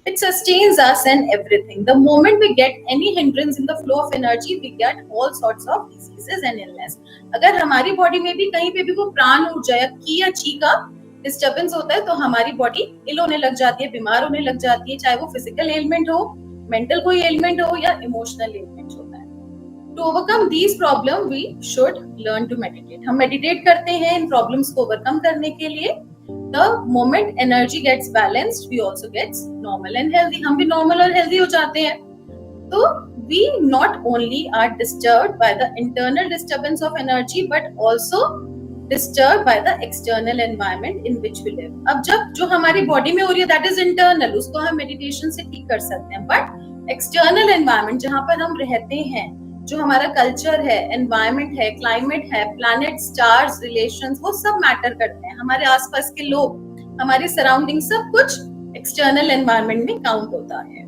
It sustains us and everything. The moment we get any hindrance in the flow of energy, we get all sorts of diseases and illness. अगर हमारी body में भी कहीं पे भी वो प्राण ऊर्जा या की या ची का डिस्टर्बेंस होता है तो हमारी बॉडी इल होने लग जाती है, बीमार होने लग जाती है, चाहे वो फिजिकल एलिमेंट हो, मेंटल कोई एलिमेंट हो या इमोशनल एलिमेंट होता है. To overcome these problems, we should learn to meditate. हम meditate करते हैं इन problems को overcome करने के लिए. The moment energy gets balanced, we also get normal and healthy. हम भी normal और healthy हो जाते हैं. तो we not only are disturbed by the internal disturbance of energy, but also disturbed by the external environment in which we live. अब जब जो हमारी body में हो रही है, that is internal, उसको हम meditation से ठीक कर सकते हैं. But external environment जहाँ पर हम रहते हैं, जो हमारा कल्चर है, एनवायरमेंट है, क्लाइमेट है, प्लैनेट, स्टार्स, रिलेशंस, वो सब मैटर करते हैं. हमारे आसपास के लोग, हमारी सराउंडिंग, सब कुछ एक्सटर्नल एनवायरमेंट में काउंट होता है.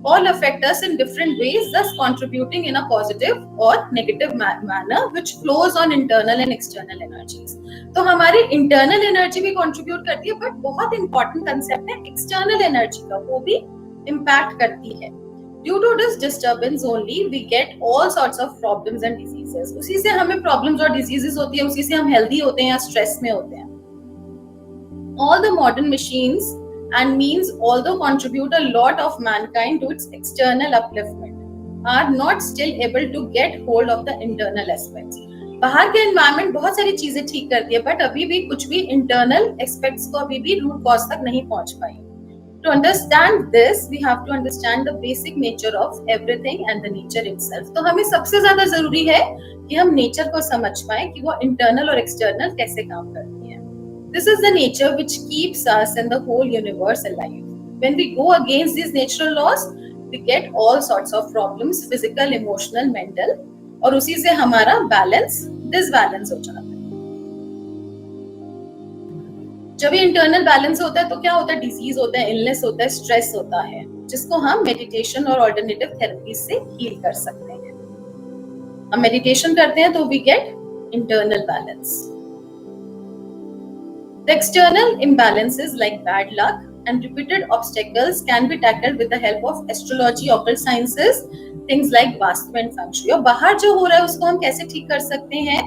All affect us in different ways, thus contributing in a positive or negative manner, which flows on internal and external energies. तो हमारी internal energy भी contribute करती है, but बहुत important concept है external energy का, वो भी impact करती है. Due to this disturbance only, we get all sorts of problems and diseases. उसी से हमें problems और diseases होती है, उसी से हम healthy होते हैं या stress में होते हैं. All the modern machines and means, although contribute a lot of mankind to its external upliftment, are not still able to get hold of the internal aspects. बाहर के environment बहुत सारी चीजें ठीक करती है, but अभी भी कुछ भी internal aspects को अभी भी root cause तक नहीं पहुंच पाई. To understand this, we have to understand the basic nature of everything and the nature itself. तो हमें सबसे ज्यादा जरूरी है कि हम nature को समझ पाएं कि वो internal और external कैसे काम करती है. This is the nature which keeps us and the whole universe alive. When we go against these natural laws, we get all sorts of problems, physical, emotional, mental, और उसी से हमारा balance, disbalance हो जाता है. जब ये इंटरनल बैलेंस होता है तो क्या होता है, डिजीज होता है, इलनेस होता है, स्ट्रेस होता है, जिसको हम मेडिटेशन और ऑल्टरनेटिव थेरेपी से हील कर सकते हैं. हम मेडिटेशन करते हैं तो we get internal balance. The external imbalances like bad luck and repeated obstacles can be tackled with the help of astrology, occult sciences, things like vastu and feng shui. और बाहर जो हो रहा है उसको हम कैसे ठीक कर सकते हैं,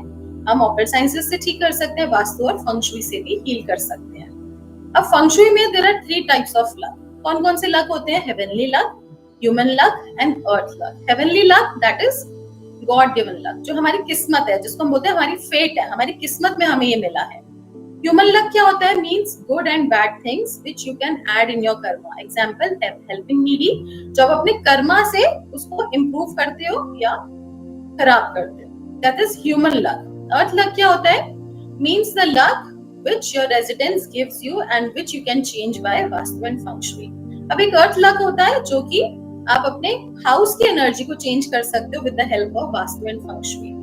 हम occult sciences से ठीक कर सकते हैं, वास्तु और feng shui से भी heal कर सकते हैं. अब feng shui में there are 3 types of luck. कौन कौन से luck होते हैं? heavenly luck, human luck and earth luck. heavenly luck, that is God given luck, जो हमारी किस्मत है, जिसको हम बोलते हैं हमारी fate है, हमारी किस्मत में हमें ये मिला है. Human luck क्या होता है? Means good and bad things which you can add in your karma. Example, helping needy, जो आप अपने कर्मा से उसको improve करते हो या खराब करते हो. That is human luck. Earth luck क्या होता है? Means the luck which your residence gives you and which you can change by vastu and feng shui. अब एक earth luck होता है जो कि आप अपने house की energy को change कर सकते हो with the help of vastu and feng shui.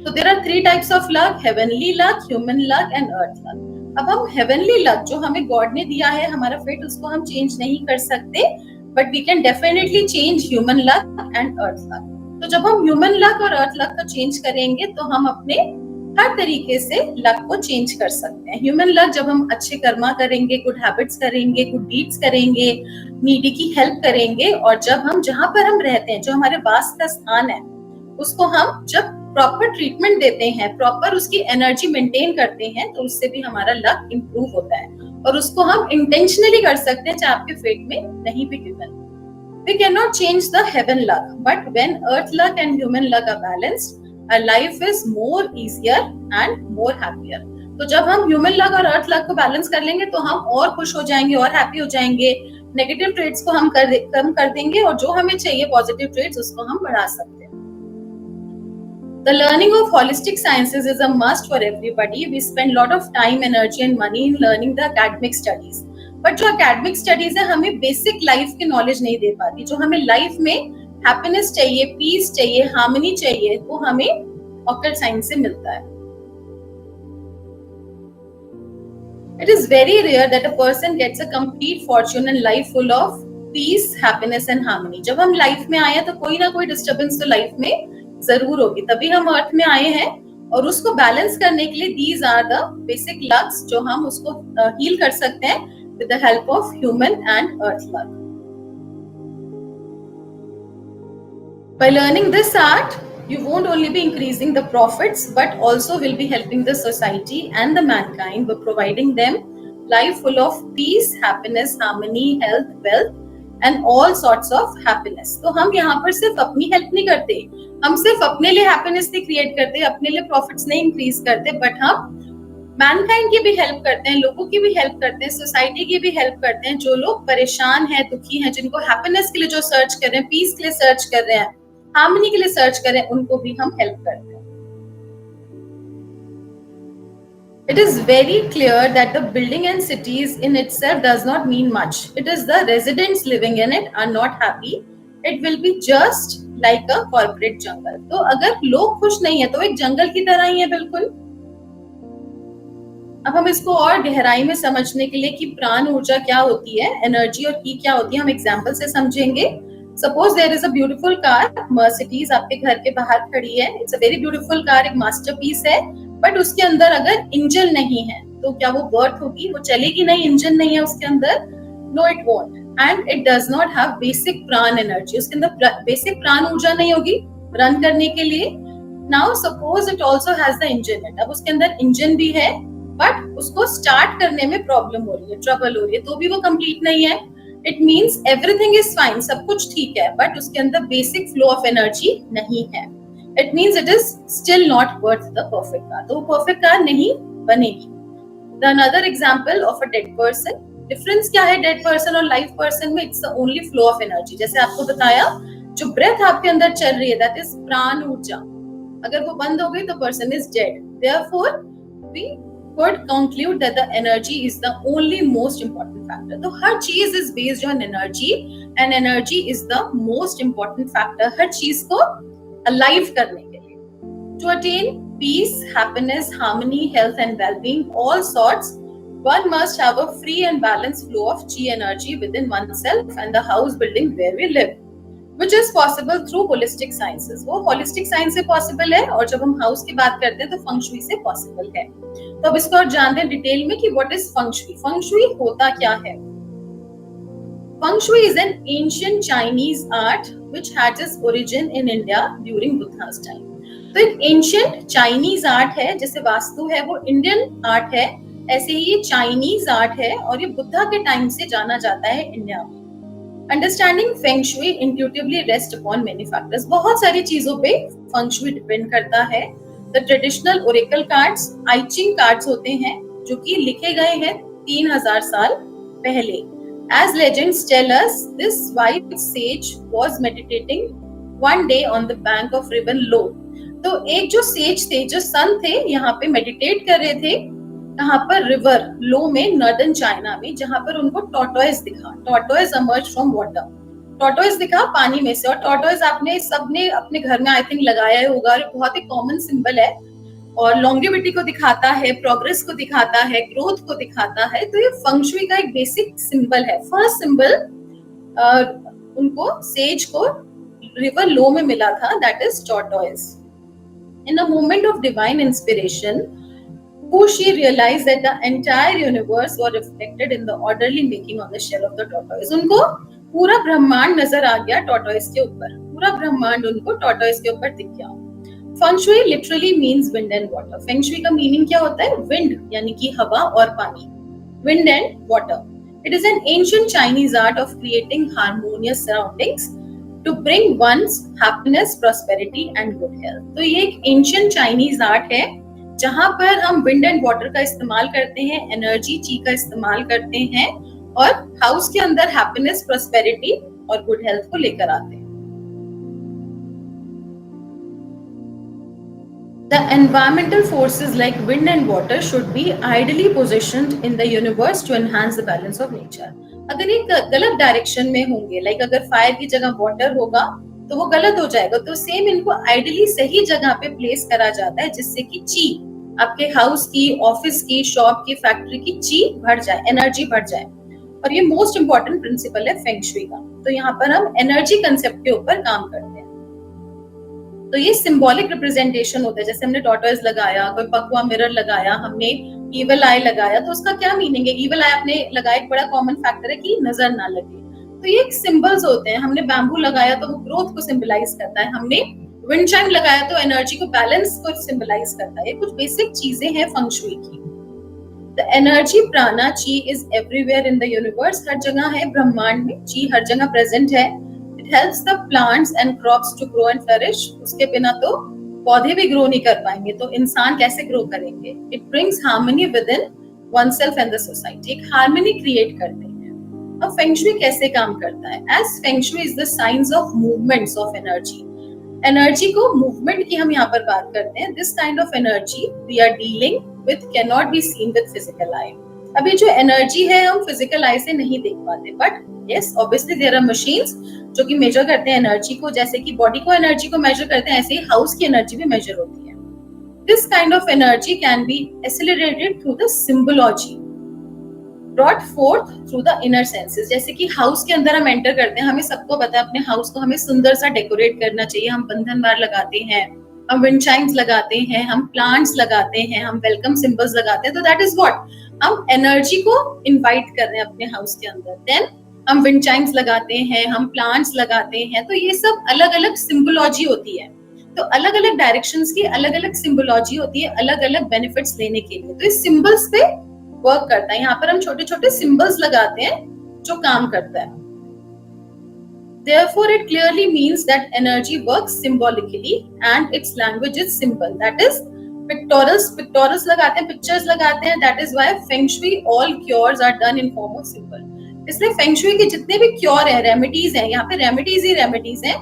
So there are 3 types of luck: heavenly luck, human luck and earth luck. अब हम heavenly luck जो हमें God ने दिया है, हमारा fate, उसको हम change नहीं कर सकते, but we can definitely change human luck and earth luck. तो जब हम human luck और earth luck को change करेंगे तो हम अपने हर तरीके से luck को change कर सकते हैं. Human luck जब हम अच्छे कर्मा करेंगे, good habits करेंगे, good deeds करेंगे, needy की help करेंगे, और जब हम जहाँ पर हम रहते हैं, जो हमारे वास का स्थान है, उसको हम जब प्रॉपर ट्रीटमेंट देते हैं, प्रॉपर उसकी एनर्जी मेंटेन करते हैं, तो उससे भी हमारा लक इंप्रूव होता है, और उसको हम इंटेंशनली कर सकते हैं, चाहे आपके फेट में नहीं भी given. We cannot change the heaven luck, but when earth luck and human luck are balanced, our life is more easier and more happier. तो जब हम ह्यूमन लक और अर्थ लक को बैलेंस कर लेंगे तो हम और खुश हो जाएंगे और हैप्पी हो जाएंगे. नेगेटिव ट्रेड्स को हम कम कर देंगे, और जो हमें चाहिए पॉजिटिव ट्रेड्स, उसको हम बढ़ा सकते हैं. The learning of holistic sciences is a must for everybody. We spend a lot of time, energy and money in learning the academic studies. But जो academic studies है, हमें basic life की knowledge नहीं दे पाती. जो हमें life में happiness चाहिए, peace चाहिए, harmony चाहिए, वो हमें occult science से मिलता है. It is very rare that a person gets a complete fortune and life full of peace, happiness and harmony. जब हम life में आए हैं तो कोई ना कोई disturbance तो life में जरूर होगी, तभी हम अर्थ में आए हैं, और उसको बैलेंस करने के लिए these are the basic lucks जो हम उसको हील कर सकते हैं with the help of human and earth luck. By learning this art, you won't only be increasing the profits but also will be helping the society and the mankind by providing them life full of peace, happiness, harmony, health, wealth and all sorts of happiness. तो हम यहाँ पर सिर्फ अपनी help नहीं करते, हम सिर्फ अपने लिए हैप्पीनेस नहीं क्रिएट करते, अपने लिए प्रॉफिट्स नहीं इंक्रीज करते, बट हम मैनकाइंड की भी हेल्प करते हैं, लोगों की भी हेल्प करते हैं, सोसाइटी की भी हेल्प करते हैं। जो लोग परेशान हैं, दुखी हैं, जिनको हैप्पीनेस के लिए जो सर्च कर रहे हैं, पीस के लिए सर्च कर रहे हैं, हार्मनी के लिए सर्च कर रहे हैं, उनको भी हम हेल्प करते हैं। It is very clear that the building and cities in itself does not mean much. It is the residents living in it are not happy. It will be just like a corporate jungle. तो अगर लोग खुश नहीं है तो एक जंगल की तरह ही है बिल्कुल। अब हम इसको और गहराई में समझने के लिए कि प्राण ऊर्जा क्या होती है, एनर्जी और की क्या होती है, हम एग्जाम्पल से समझेंगे। Suppose there is a beautiful car, Mercedes आपके घर के बाहर खड़ी है, it's a very beautiful car, एक मास्टरपीस है, बट उसके अंदर अगर इंजन नहीं है तो क्या वो बर्थ होगी, वो चलेगी नहीं, इंजन नहीं है उसके अंदर, no it won't, and it does not have basic prana energy, उसके अंदर बेसिक प्राण ऊर्जा नहीं होगी रन करने के लिए। Now suppose it also has the engine it, अब उसके अंदर इंजन भी है बट उसको स्टार्ट करने में प्रॉब्लम हो रही है, ट्रबल हो रही है, तो भी वो कंप्लीट नहीं है। It means everything is fine, सब कुछ ठीक है, बट उसके अंदर बेसिक फ्लो ऑफ एनर्जी नहीं है। It means it is still not worth the perfect car, तो वो परफेक्ट कार नहीं बनेगी। The another example of a dead person, difference क्या है डेड पर्सन और लाइव पर्सन में, it's the only flow of energy. जैसे आपको बताया, जो ब्रेथ आपके अंदर चल रही है दैट इज प्राण ऊर्जा, अगर वो बंद हो गई तो person is dead. Therefore we could conclude that the energy is the only most important factor. तो हर चीज is based on energy and energy is the most important factor हर चीज को alive करने के लिए। To attain peace, happiness, harmony, health and well-being, all sorts, one must have a free and balanced flow of chi energy within oneself and the house building where we live, which is possible through holistic sciences. वो holistic science से possible है, और जब हम house की बात करते हैं तो feng shui से possible है। तो अब इसको और जानते हैं डिटेल में कि what is feng shui. Feng shui होता क्या है? Feng shui is an ancient Chinese art which had its origin in India during Buddha's time. तो एक ancient Chinese art है, जैसे वास्तु है वो Indian art है, ऐसे ही ये Chinese art है और ये बुद्धा के टाइम से जाना जाता है इंडिया में। Understanding Feng Shui intuitively rests upon many factors. बहुत सारी चीजों पे Feng Shui डिपेंड करता है। The traditional oracle cards, I Ching cards होते हैं जो कि लिखे गए हैं 3000 साल पहले। As legends tell us, this wise sage was meditating one day on the bank of river Lo. तो एक जो सेज थे, जो सन थे, यहाँ पे मेडिटेट कर रहे थे, कहाँ पर, रिवर लो में, नॉर्दर्न चाइना में, जहां पर उनको टॉर्टोइज दिखा। Tortoise emerged from water, tortoise दिखा पानी में से, और टॉर्टोइज आपने सबने अपने घर में आई थिंक लगाया होगा, और बहुत ही कॉमन सिंबल है और लॉन्गेविटी को दिखाता है, प्रोग्रेस को दिखाता है, ग्रोथ को दिखाता है। तो ये फेंग शुई का एक बेसिक सिंबल है। फर्स्ट सिंबल उनको सेज को रिवर लो में मिला था, that is tortoise. In a moment of divine inspiration, she realized that the entire universe was reflected in the orderly making on the shell of the tortoise. उनको पूरा ब्रह्मांड नजर आ गया टॉर्टोइज के ऊपर, पूरा ब्रह्मांड उनको टॉर्टोइज के ऊपर दिख गया। Feng shui literally means wind and water. Feng shui का मीनिंग क्या होता है? विंड यानी कि हवा और पानी, wind and water. It is an ancient Chinese art of creating harmonious surroundings to bring one's happiness, prosperity and good health. तो ये एक एंशिएंट चाइनीज आर्ट है जहां पर हम विंड एंड वाटर का इस्तेमाल करते हैं, एनर्जी ची का इस्तेमाल करते हैं और हाउस के अंदर हैप्पीनेस, प्रॉस्पेरिटी और गुड हेल्थ को लेकर आते हैं। The environmental forces like wind and water should be ideally positioned in the universe to enhance the balance of nature. अगर ये गलत डायरेक्शन में होंगे, लाइक अगर फायर की जगह वाटर होगा तो वो गलत हो जाएगा। तो सेम इनको आइडियली सही जगह पे प्लेस करा जाता है जिससे कि ची, आपके हाउस की, ऑफिस की, शॉप की, फैक्ट्री की ची बढ़ जाए, एनर्जी बढ़ जाए। और ये मोस्ट इंपॉर्टेंट प्रिंसिपल है फेंग शुई का। तो यहाँ पर हम एनर्जी कंसेप्ट के ऊपर काम करते हैं। तो ये सिंबॉलिक रिप्रेजेंटेशन होता है, जैसे हमने टॉर्टोइज लगाया, कोई पकवा मिरर लगाया, हमने ईवल आई लगाया, तो उसका क्या मीनिंग है? ईवल आई आपने लगाया, एक बड़ा कॉमन फैक्टर है कि नजर ना लगे। तो ये सिंबल्स होते हैं। हमने बैम्बू लगाया तो वो ग्रोथ को सिंबलाइज करता है, हमने विंड चाइम लगाया तो एनर्जी को, बैलेंस को सिंबलाइज करता है। ये कुछ बेसिक चीजें हैं फंग शुई की। The energy prana chi is everywhere in the universe, हर जगह है ब्रह्मांड में, ची हर जगह प्रेजेंट है। It helps the plants and crops to grow and flourish, उसके बिना तो पौधे भी ग्रो नहीं कर पाएंगे, तो इंसान कैसे ग्रो करेंगे। It brings harmony within oneself and the society, एक हार्मनी क्रिएट करते हैं। अब फेंग शुई कैसे काम करता है? As feng shui is the science of movements of energy, energy को मूवमेंट की हम यहाँ पर बात करते हैं। This kind of energy we are dealing with can not be seen with physical eye. अभी जो एनर्जी है हम फिजिकल आई से नहीं देख पाते, but yes obviously there are machines जो कि मेजर करते हैं एनर्जी को, जैसे कि बॉडी को एनर्जी को मेजर करते हैं, ऐसे ही हाउस की एनर्जी भी मेजर होती है। This kind of energy can be accelerated through the symbology brought forth through the inner senses। जैसे कि हाउस के अंदर हम एंटर करते हैं, हमें सबको पता है अपने हाउस को हमें सुंदर सा डेकोरेट करना चाहिए। हम बंधन बार लगाते हैं, हम विंड चाइम्स लगाते हैं, हम प्लांट्स लगाते हैं, हम वेलकम सिंबल्स लगाते हैं। तो दैट इज व्हाट, हम एनर्जी को इनवाइट कर रहे हैं अपने हाउस के अंदर। देन हम विंड चाइम्स लगाते हैं, हम प्लांट्स लगाते हैं। तो ये सब अलग अलग सिंबोलॉजी होती है। तो अलग अलग डायरेक्शंस की अलग अलग सिंबोलॉजी होती है, अलग अलग बेनिफिट्स लेने के लिए। तो इस सिंबल्स पे वर्क करता है। यहाँ पर हम छोटे छोटे सिंबल्स लगाते हैं जो काम करता है। Therefore, it clearly means that energy works symbolically and its language is symbol. That is pictorials लगाते हैं, pictures लगाते हैं। That is why Feng Shui all cures are done in form of symbol. इसलिए Feng Shui के जितने भी cure है, remedies हैं, यहाँ पे रेमेडीज ही रेमेडीज हैं,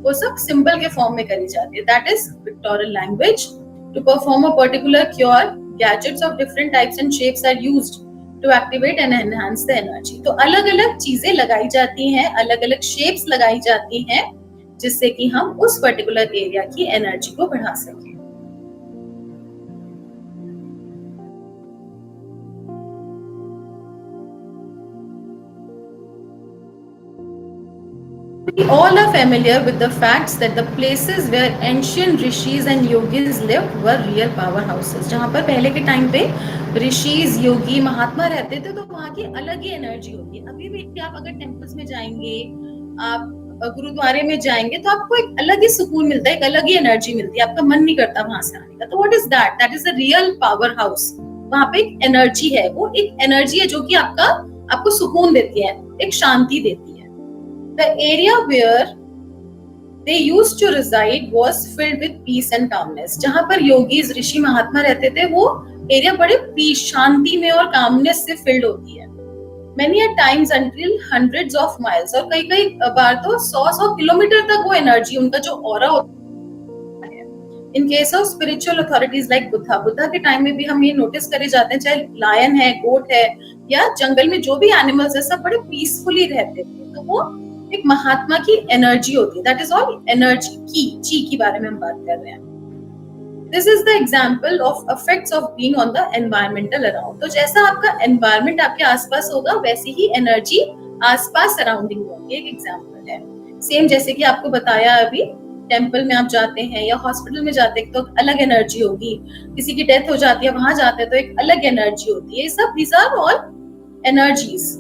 वो सब सिंबल के फॉर्म में करी जाती है। That is pictorial language. To perform a particular cure, gadgets of different types and shapes are used to activate and enhance the energy. तो अलग अलग चीजें लगाई जाती हैं, अलग अलग शेप्स लगाई जाती हैं, जिससे कि हम उस पर्टिकुलर एरिया की एनर्जी को बढ़ा सकें। We all are familiar with the facts that the places where ancient rishis and yogis lived were real powerhouses। जहाँ पर पहले के टाइम पे ऋषिज, योगी, महात्मा रहते थे, तो वहाँ की अलग ही एनर्जी होती है। अभी भी आप अगर टेम्पल्स में जाएंगे, आप गुरुद्वारे में जाएंगे, तो आपको एक अलग ही सुकून मिलता है, एक अलग ही एनर्जी मिलती है, आपका मन नहीं करता वहां से आने का। तो what is that? That is a real power house. वहां पे एक एनर्जी है, वो एक एनर्जी है जो कि आपको सुकून देती है, एक शांति देती है। The area where they used to reside was filled with peace and calmness। जहां पर योगीज, ऋषि, महात्मा रहते थे, वो एरिया बड़े पीस, शांति में और कामनेस से फिल्ड होती है। Many a times until hundreds of miles, और कई कई बार तो 100 किलोमीटर तक वो एनर्जी, उनका जो ऑरा होता है। In case of spiritual authorities like Buddha के टाइम में भी हम ये नोटिस करे जाते हैं, चाहे लायन है, गोट है, या जंगल में जो भी एनिमल्स है, सब बड़े पीसफुली रहते थे। तो वो एक महात्मा की एनर्जी होती है। दैट इज ऑल एनर्जी की, ची की बारे में हम बात कर रहे हैं। This is the example of effects of being on the environmental around. तो जैसा आपका एनवायरमेंट आपके आसपास होगा, वैसी ही एनर्जी आसपास सराउंडिंग होगी। एक एग्जाम्पल है, सेम जैसे कि आपको बताया अभी, टेम्पल में आप जाते हैं या हॉस्पिटल में जाते हैं तो अलग एनर्जी होगी, किसी की डेथ हो जाती है, वहां जाते हैं तो एक अलग एनर्जी होती है। ये सब these are all energies.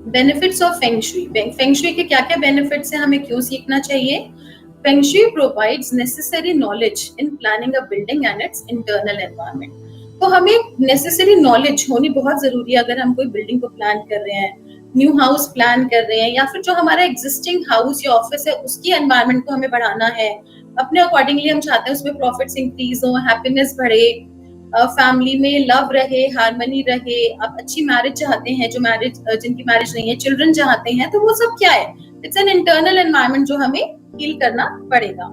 Benefits of feng shui. Feng shui के क्या क्या बेनिफिट्स हैं, हमें क्यों सीखना चाहिए? Feng shui provides necessary knowledge in planning a building and its internal environment. तो हमें नेसेसरी नॉलेज होनी बहुत जरूरी है अगर हम कोई बिल्डिंग को प्लान कर रहे हैं, न्यू हाउस प्लान कर रहे हैं, या फिर जो हमारा एग्जिस्टिंग हाउस या ऑफिस है उसकी एनवायरनमेंट को हमें बढ़ाना है। अपने अकॉर्डिंगली हम चाहते हैं उसमें प्रॉफिट्स इंक्रीज हो, हैप्पीनेस बढ़े, फैमिली में लव रहे, हार्मनी रहे, आप अच्छी मैरिज चाहते हैं, जिनकी मैरिज नहीं है, चिल्ड्रन चाहते हैं, तो वो सब क्या है? इट्स एन इंटरनल एनवायरनमेंट जो हमें हील करना पड़ेगा।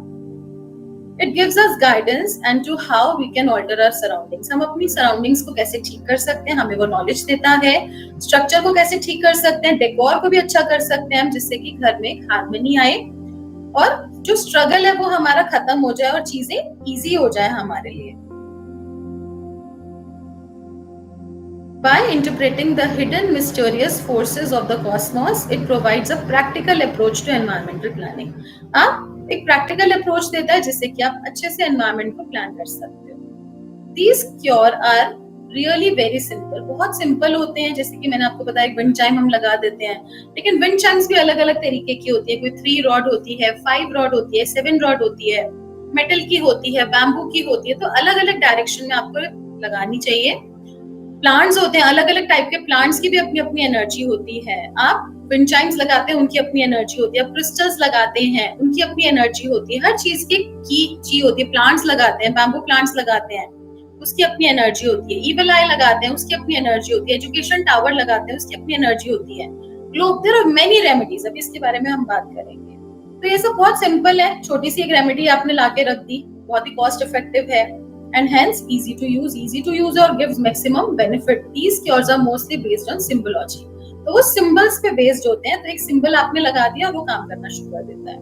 It gives us guidance and to how we can alter our surroundings. हम अपनी सराउंडिंग्स को कैसे ठीक कर सकते हैं, हमें वो नॉलेज देता है। स्ट्रक्चर को कैसे ठीक कर सकते हैं, डेकोर को भी अच्छा कर सकते हैं हम, जिससे कि घर में हार्मनी आए और जो स्ट्रगल है वो हमारा खत्म हो जाए और चीजें इजी हो जाए हमारे लिए। By interpreting the hidden mysterious forces of the cosmos, it provides a practical approach to environmental planning। आप एक practical approach देता है जिससे कि आप अच्छे से environment को plan कर सकते हो। These cure are really very simple, बहुत सिंपल होते हैं। जैसे कि मैंने आपको बताया विंड चाइम हम लगा देते हैं, लेकिन विंड चाइम्स भी अलग अलग तरीके की होती है। कोई 3 रॉड होती है, 5 रॉड होती है, 7 रॉड होती है, मेटल की होती है, बैम्बू की होती है। तो अलग अलग डायरेक्शन में आपको लगानी चाहिए। प्लांट्स होते हैं, अलग अलग टाइप के प्लांट्स की भी अपनी अपनी एनर्जी होती है। आप विंड चाइम्स लगाते हैं, उनकी अपनी एनर्जी होती है। आप क्रिस्टल्स लगाते हैं, उनकी अपनी एनर्जी होती है। हर चीज की चीज होती है। प्लांट्स लगाते हैं, बैम्बू प्लांट्स लगाते हैं, उसकी अपनी एनर्जी होती है। ईवल आई लगाते हैं, उसकी अपनी एनर्जी होती है। एजुकेशन टावर लगाते हैं, उसकी अपनी एनर्जी होती है। Globe, there are many remedies, अभी इसके बारे में हम बात करेंगे। तो ये सब बहुत सिंपल है, छोटी सी एक रेमेडी आपने लाके रख दी, बहुत ही कॉस्ट इफेक्टिव है and hence easy to use or gives maximum benefit. These cures are mostly based on symbology. तो वो symbols पे based होते हैं। तो एक symbol आपने लगा दिया और वो काम करना शुरू कर देता है।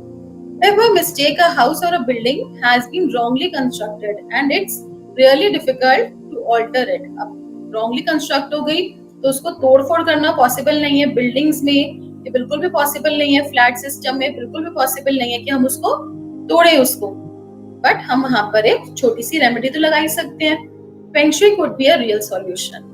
If by mistake a house or a building has been wrongly constructed and it's really difficult to alter it. अब wrongly construct हो गई तो उसको तोड़-फोड़ करना possible नहीं है। Buildings में ये बिल्कुल भी possible नहीं है, flat system में बिल्कुल भी possible नहीं है कि हम उसको तोड़े उसको। बट हम वहां पर एक छोटी सी रेमेडी तो लगा ही सकते हैं। Feng Shui could be a real solution.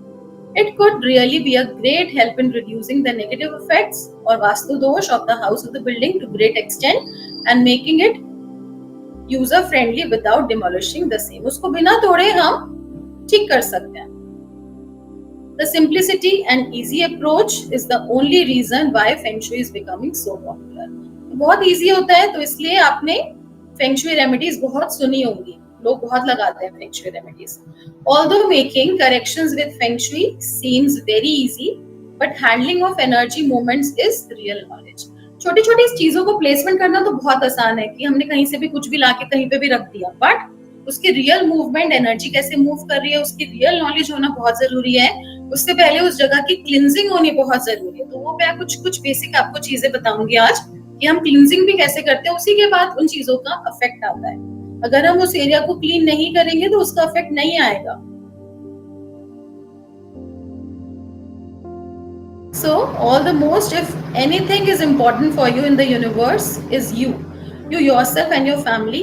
It could really be a great help in reducing the negative effects or vastu dosh of the house or the building to great extent and making it user friendly without demolishing the same. उसको बिना तोड़े हम ठीक कर सकते हैं। The simplicity and easy approach is the only reason why Feng Shui is becoming so popular. बहुत easy होता है, तो इसलिए आपने Feng Shui remedies बहुत सुनी होंगी, लोग बहुत लगाते हैं Feng Shui remedies. Although making corrections with Feng Shui seems very easy, but handling of energy movements is real knowledge. छोटी छोटी चीजों को प्लेसमेंट करना तो बहुत आसान है कि हमने कहीं से भी कुछ भी लाके कहीं पे भी रख दिया, बट उसकी रियल मूवमेंट, एनर्जी कैसे मूव कर रही है, उसकी रियल नॉलेज होना बहुत जरूरी है। उससे पहले उस जगह की क्लिनजिंग होनी बहुत जरूरी है। तो वो मैं कुछ बेसिक आपको चीजें बताऊंगी आज कि हम क्लींजिंग भी कैसे करते हैं, उसी के बाद उन चीजों का इफेक्ट आता है। अगर हम उस एरिया को क्लीन नहीं करेंगे तो उसका इफेक्ट नहीं आएगा। So all the most, if anything is important for you in the universe is you yourself and your family,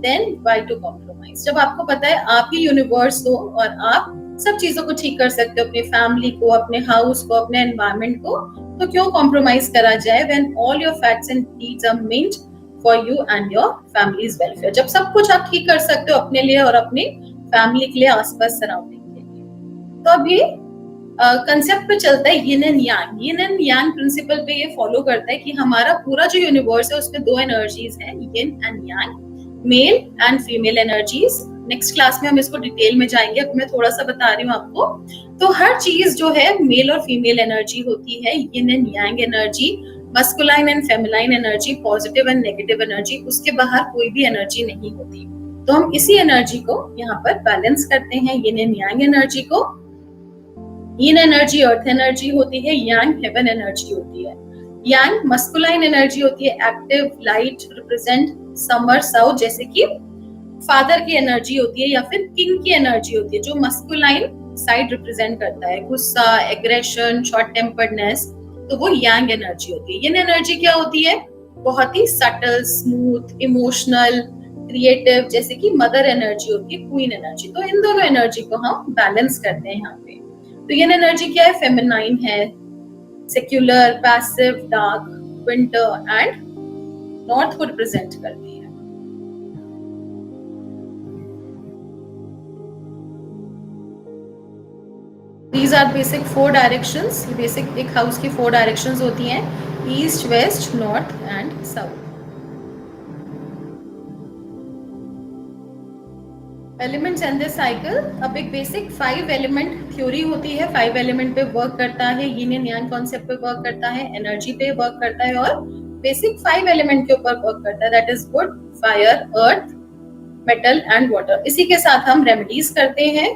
then why to compromise? जब आपको पता है आप ही यूनिवर्स हो और आप सब चीजों को ठीक कर सकते हो, अपनी फैमिली को, अपने हाउस को, अपने एनवायरमेंट को, तो क्यों कॉम्प्रोमाइज करा जाए when all your facts and needs are meant for you and your family's welfare. जब सब कुछ आप ठीक कर सकते हो अपने लिए और अपनी फैमिली के लिए, आसपास सराउंडिंग के लिए। तो अब ये कंसेप्ट पे चलता है yin and yang. Yin and yang principle पे ये फॉलो करता है कि हमारा पूरा जो यूनिवर्स है उसमें दो एनर्जीज हैं, यिन and Yang, male and female energies. Next class में हम इसको डिटेल में जाएंगे, अब मैं थोड़ा सा बता रही हूँ आपको। तो हर चीज जो है मेल और फीमेल एनर्जी होती है, yin and Yang energy, masculine and फेमिलाइन energy, positive and negative energy, उसके बाहर कोई भी एनर्जी नहीं होती। तो हम इसी एनर्जी को यहाँ पर बैलेंस करते हैं, यिन एंड यांग एनर्जी को। यिन एनर्जी अर्थ एनर्जी होती है, यांग हेवन एनर्जी होती है। यांग मस्कुलाइन एनर्जी होती है, active, light, represent summer south, जैसे कि फादर की एनर्जी होती है या फिर किंग की एनर्जी होती है, जो मस्कुलाइन साइड रिप्रेजेंट करता है, गुस्सा, एग्रेशन, शॉर्ट टेम्पर्डनेस, तो वो यांग एनर्जी होती है। यिन एनर्जी क्या होती है? बहुत ही सटल, स्मूथ, इमोशनल, क्रिएटिव, जैसे कि मदर एनर्जी होती है, क्वीन एनर्जी। तो इन दोनों एनर्जी को हम बैलेंस करते हैं यहाँ पे। तो यिन एनर्जी क्या है? फेमिनाइन है, secular, passive, dark, winter and north को रिप्रेजेंट करती है। These are basic 4 directions. Basic एक हाउस की 4 डायरेक्शंस होती हैं, east, west, north and south. Elements and the cycle. अब एक बेसिक 5 एलिमेंट थ्योरी होती है, 5 एलिमेंट पे वर्क करता है, यिन एंड यांग कॉन्सेप्ट पे वर्क करता है, एनर्जी पे वर्क करता है और बेसिक 5 एलिमेंट के ऊपर वर्क करता है, that is would, fire, earth, metal and water. इसी के साथ हम रेमेडीज करते हैं।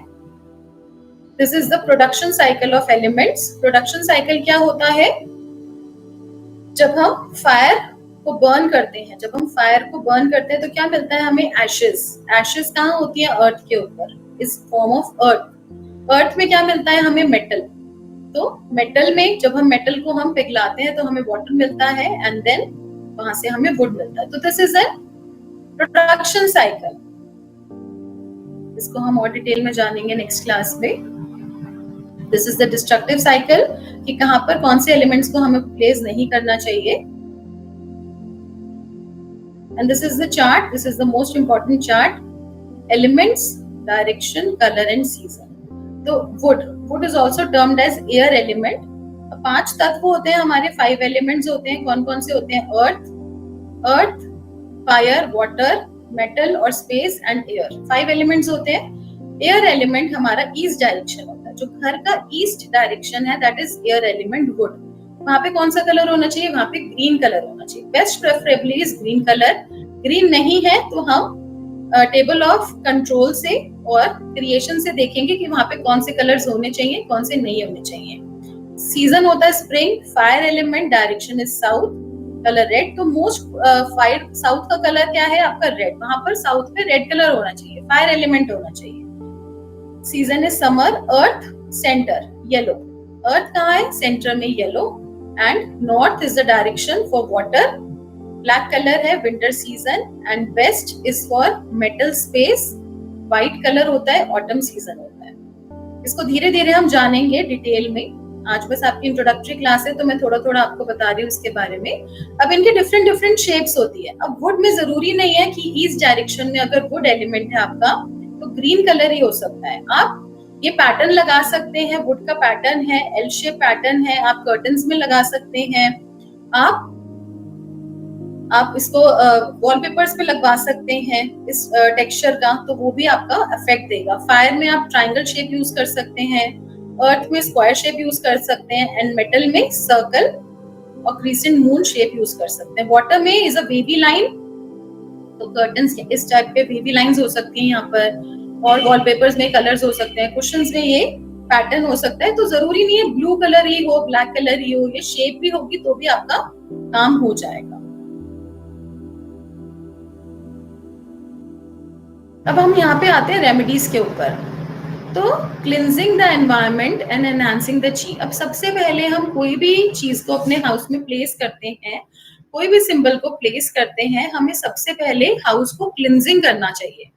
This is the production cycle of elements. Production cycle क्या होता है? जब हम फायर को बर्न करते हैं, तो क्या मिलता है हमें? एशेस। एशेस कहाँ होती है? अर्थ के ऊपर, इस फॉर्म ऑफ अर्थ। अर्थ में क्या मिलता है हमें? मेटल। तो मेटल में जब हम मेटल को हम पिघलाते हैं तो हमें वाटर मिलता है एंड देन वहां से हमें वुड मिलता है। तो this is an production cycle. इसको हम और डिटेल में जानेंगे नेक्स्ट क्लास में। This is the destructive cycle कि कहां पर कौन से एलिमेंट्स को हमें प्लेस नहीं करना चाहिए. And this is the chart, this is the most important chart. Elements, direction, colour and season. तो wood is also termed as air element. 5 तत्व होते हैं हमारे, 5 एलिमेंट्स होते हैं. कौन कौन से होते हैं? अर्थ, फायर, वाटर, मेटल और स्पेस एंड एयर. 5 एलिमेंट्स होते हैं. एयर एलिमेंट हमारा ईस्ट डायरेक्शन होता है. जो घर का ईस्ट डायरेक्शन है that is air element would. वहां पे कौन सा कलर होना चाहिए? वहां पे ग्रीन कलर होना चाहिए. Best preferably is green colour. Green नहीं है तो हम टेबल ऑफ कंट्रोल से और क्रिएशन से देखेंगे कि वहां पे कौन से कलर्स होने चाहिए, कौन से नहीं होने चाहिए. सीजन होता है spring. Fire element, direction is south, colour red. तो मोस्ट फायर साउथ का कलर क्या है आपका? रेड. वहां पर साउथ पे रेड कलर होना चाहिए, फायर एलिमेंट होना चाहिए. Season is summer. Earth, centre, yellow. Earth कहाँ है? सेंटर में yellow. And north is the direction for water. Black colour है winter season. And west is for metal, space. White colour होता है ऑटम सीजन होता है. इसको धीरे धीरे हम जानेंगे डिटेल में. आज बस आपकी इंट्रोडक्टरी क्लास है तो मैं थोड़ा थोड़ा आपको बता रही हूँ इसके बारे में. अब इनके डिफरेंट शेप्स होती है. अब वुड में जरूरी नहीं है कि ईस्ट डायरेक्शन में अगर वुड एलिमेंट है आपका तो ग्रीन कलर ही हो सकता है. आप ये पैटर्न लगा सकते हैं. वुड का पैटर्न है, एल शेप पैटर्न है. आप कर्टन्स में लगा सकते हैं. आप इसको वॉलपेपर्स पे लगवा सकते हैं इस टेक्सचर का, तो वो भी आपका इफेक्ट देगा. फायर में आप ट्रायंगल शेप यूज कर सकते हैं. अर्थ में स्क्वायर शेप यूज कर सकते हैं. एंड मेटल में सर्कल और क्रिसेंट मून शेप यूज कर सकते हैं. वाटर में इज अ वेवी लाइन. तो कर्टन्स इस टाइप पे वेवी लाइंस हो सकती हैं यहाँ पर. और वॉलपेपर्स में कलर्स हो सकते हैं. कुशन्स में ये पैटर्न हो सकता है. तो जरूरी नहीं है ब्लू कलर ही हो, ब्लैक कलर ही हो. ये शेप भी होगी तो भी आपका काम हो जाएगा. अब हम यहाँ पे आते हैं रेमेडीज के ऊपर. तो cleansing the environment and enhancing the ची. अब सबसे पहले हम कोई भी चीज को अपने हाउस में प्लेस करते हैं, कोई भी सिंबल को प्लेस करते हैं, हमें सबसे पहले हाउस को क्लिनजिंग करना चाहिए.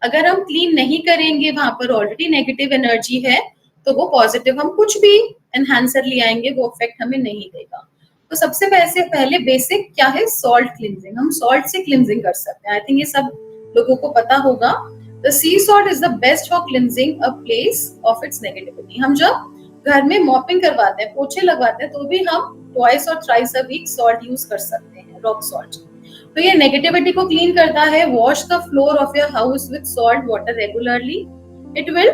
अगर हम क्लीन नहीं करेंगे, वहां पर ऑलरेडी नेगेटिव एनर्जी है, तो वो पॉजिटिव हम कुछ भी एनहांसर ले आएंगे वो इफेक्ट हमें नहीं देगा. तो सबसे पहले बेसिक क्या है? Salt cleansing. हम सॉल्ट से क्लिनजिंग कर सकते हैं. आई थिंक ये सब लोगों को पता होगा. The sea salt is the best for cleansing a place of its negativity. हम जब घर में मॉपिंग करवाते हैं, पोछे लगवाते हैं, तो भी हम twice or thrice a week salt use कर सकते हैं, रॉक सॉल्ट. तो ये नेगेटिविटी को क्लीन करता है. Wash the floor of your house with salt water regularly. It will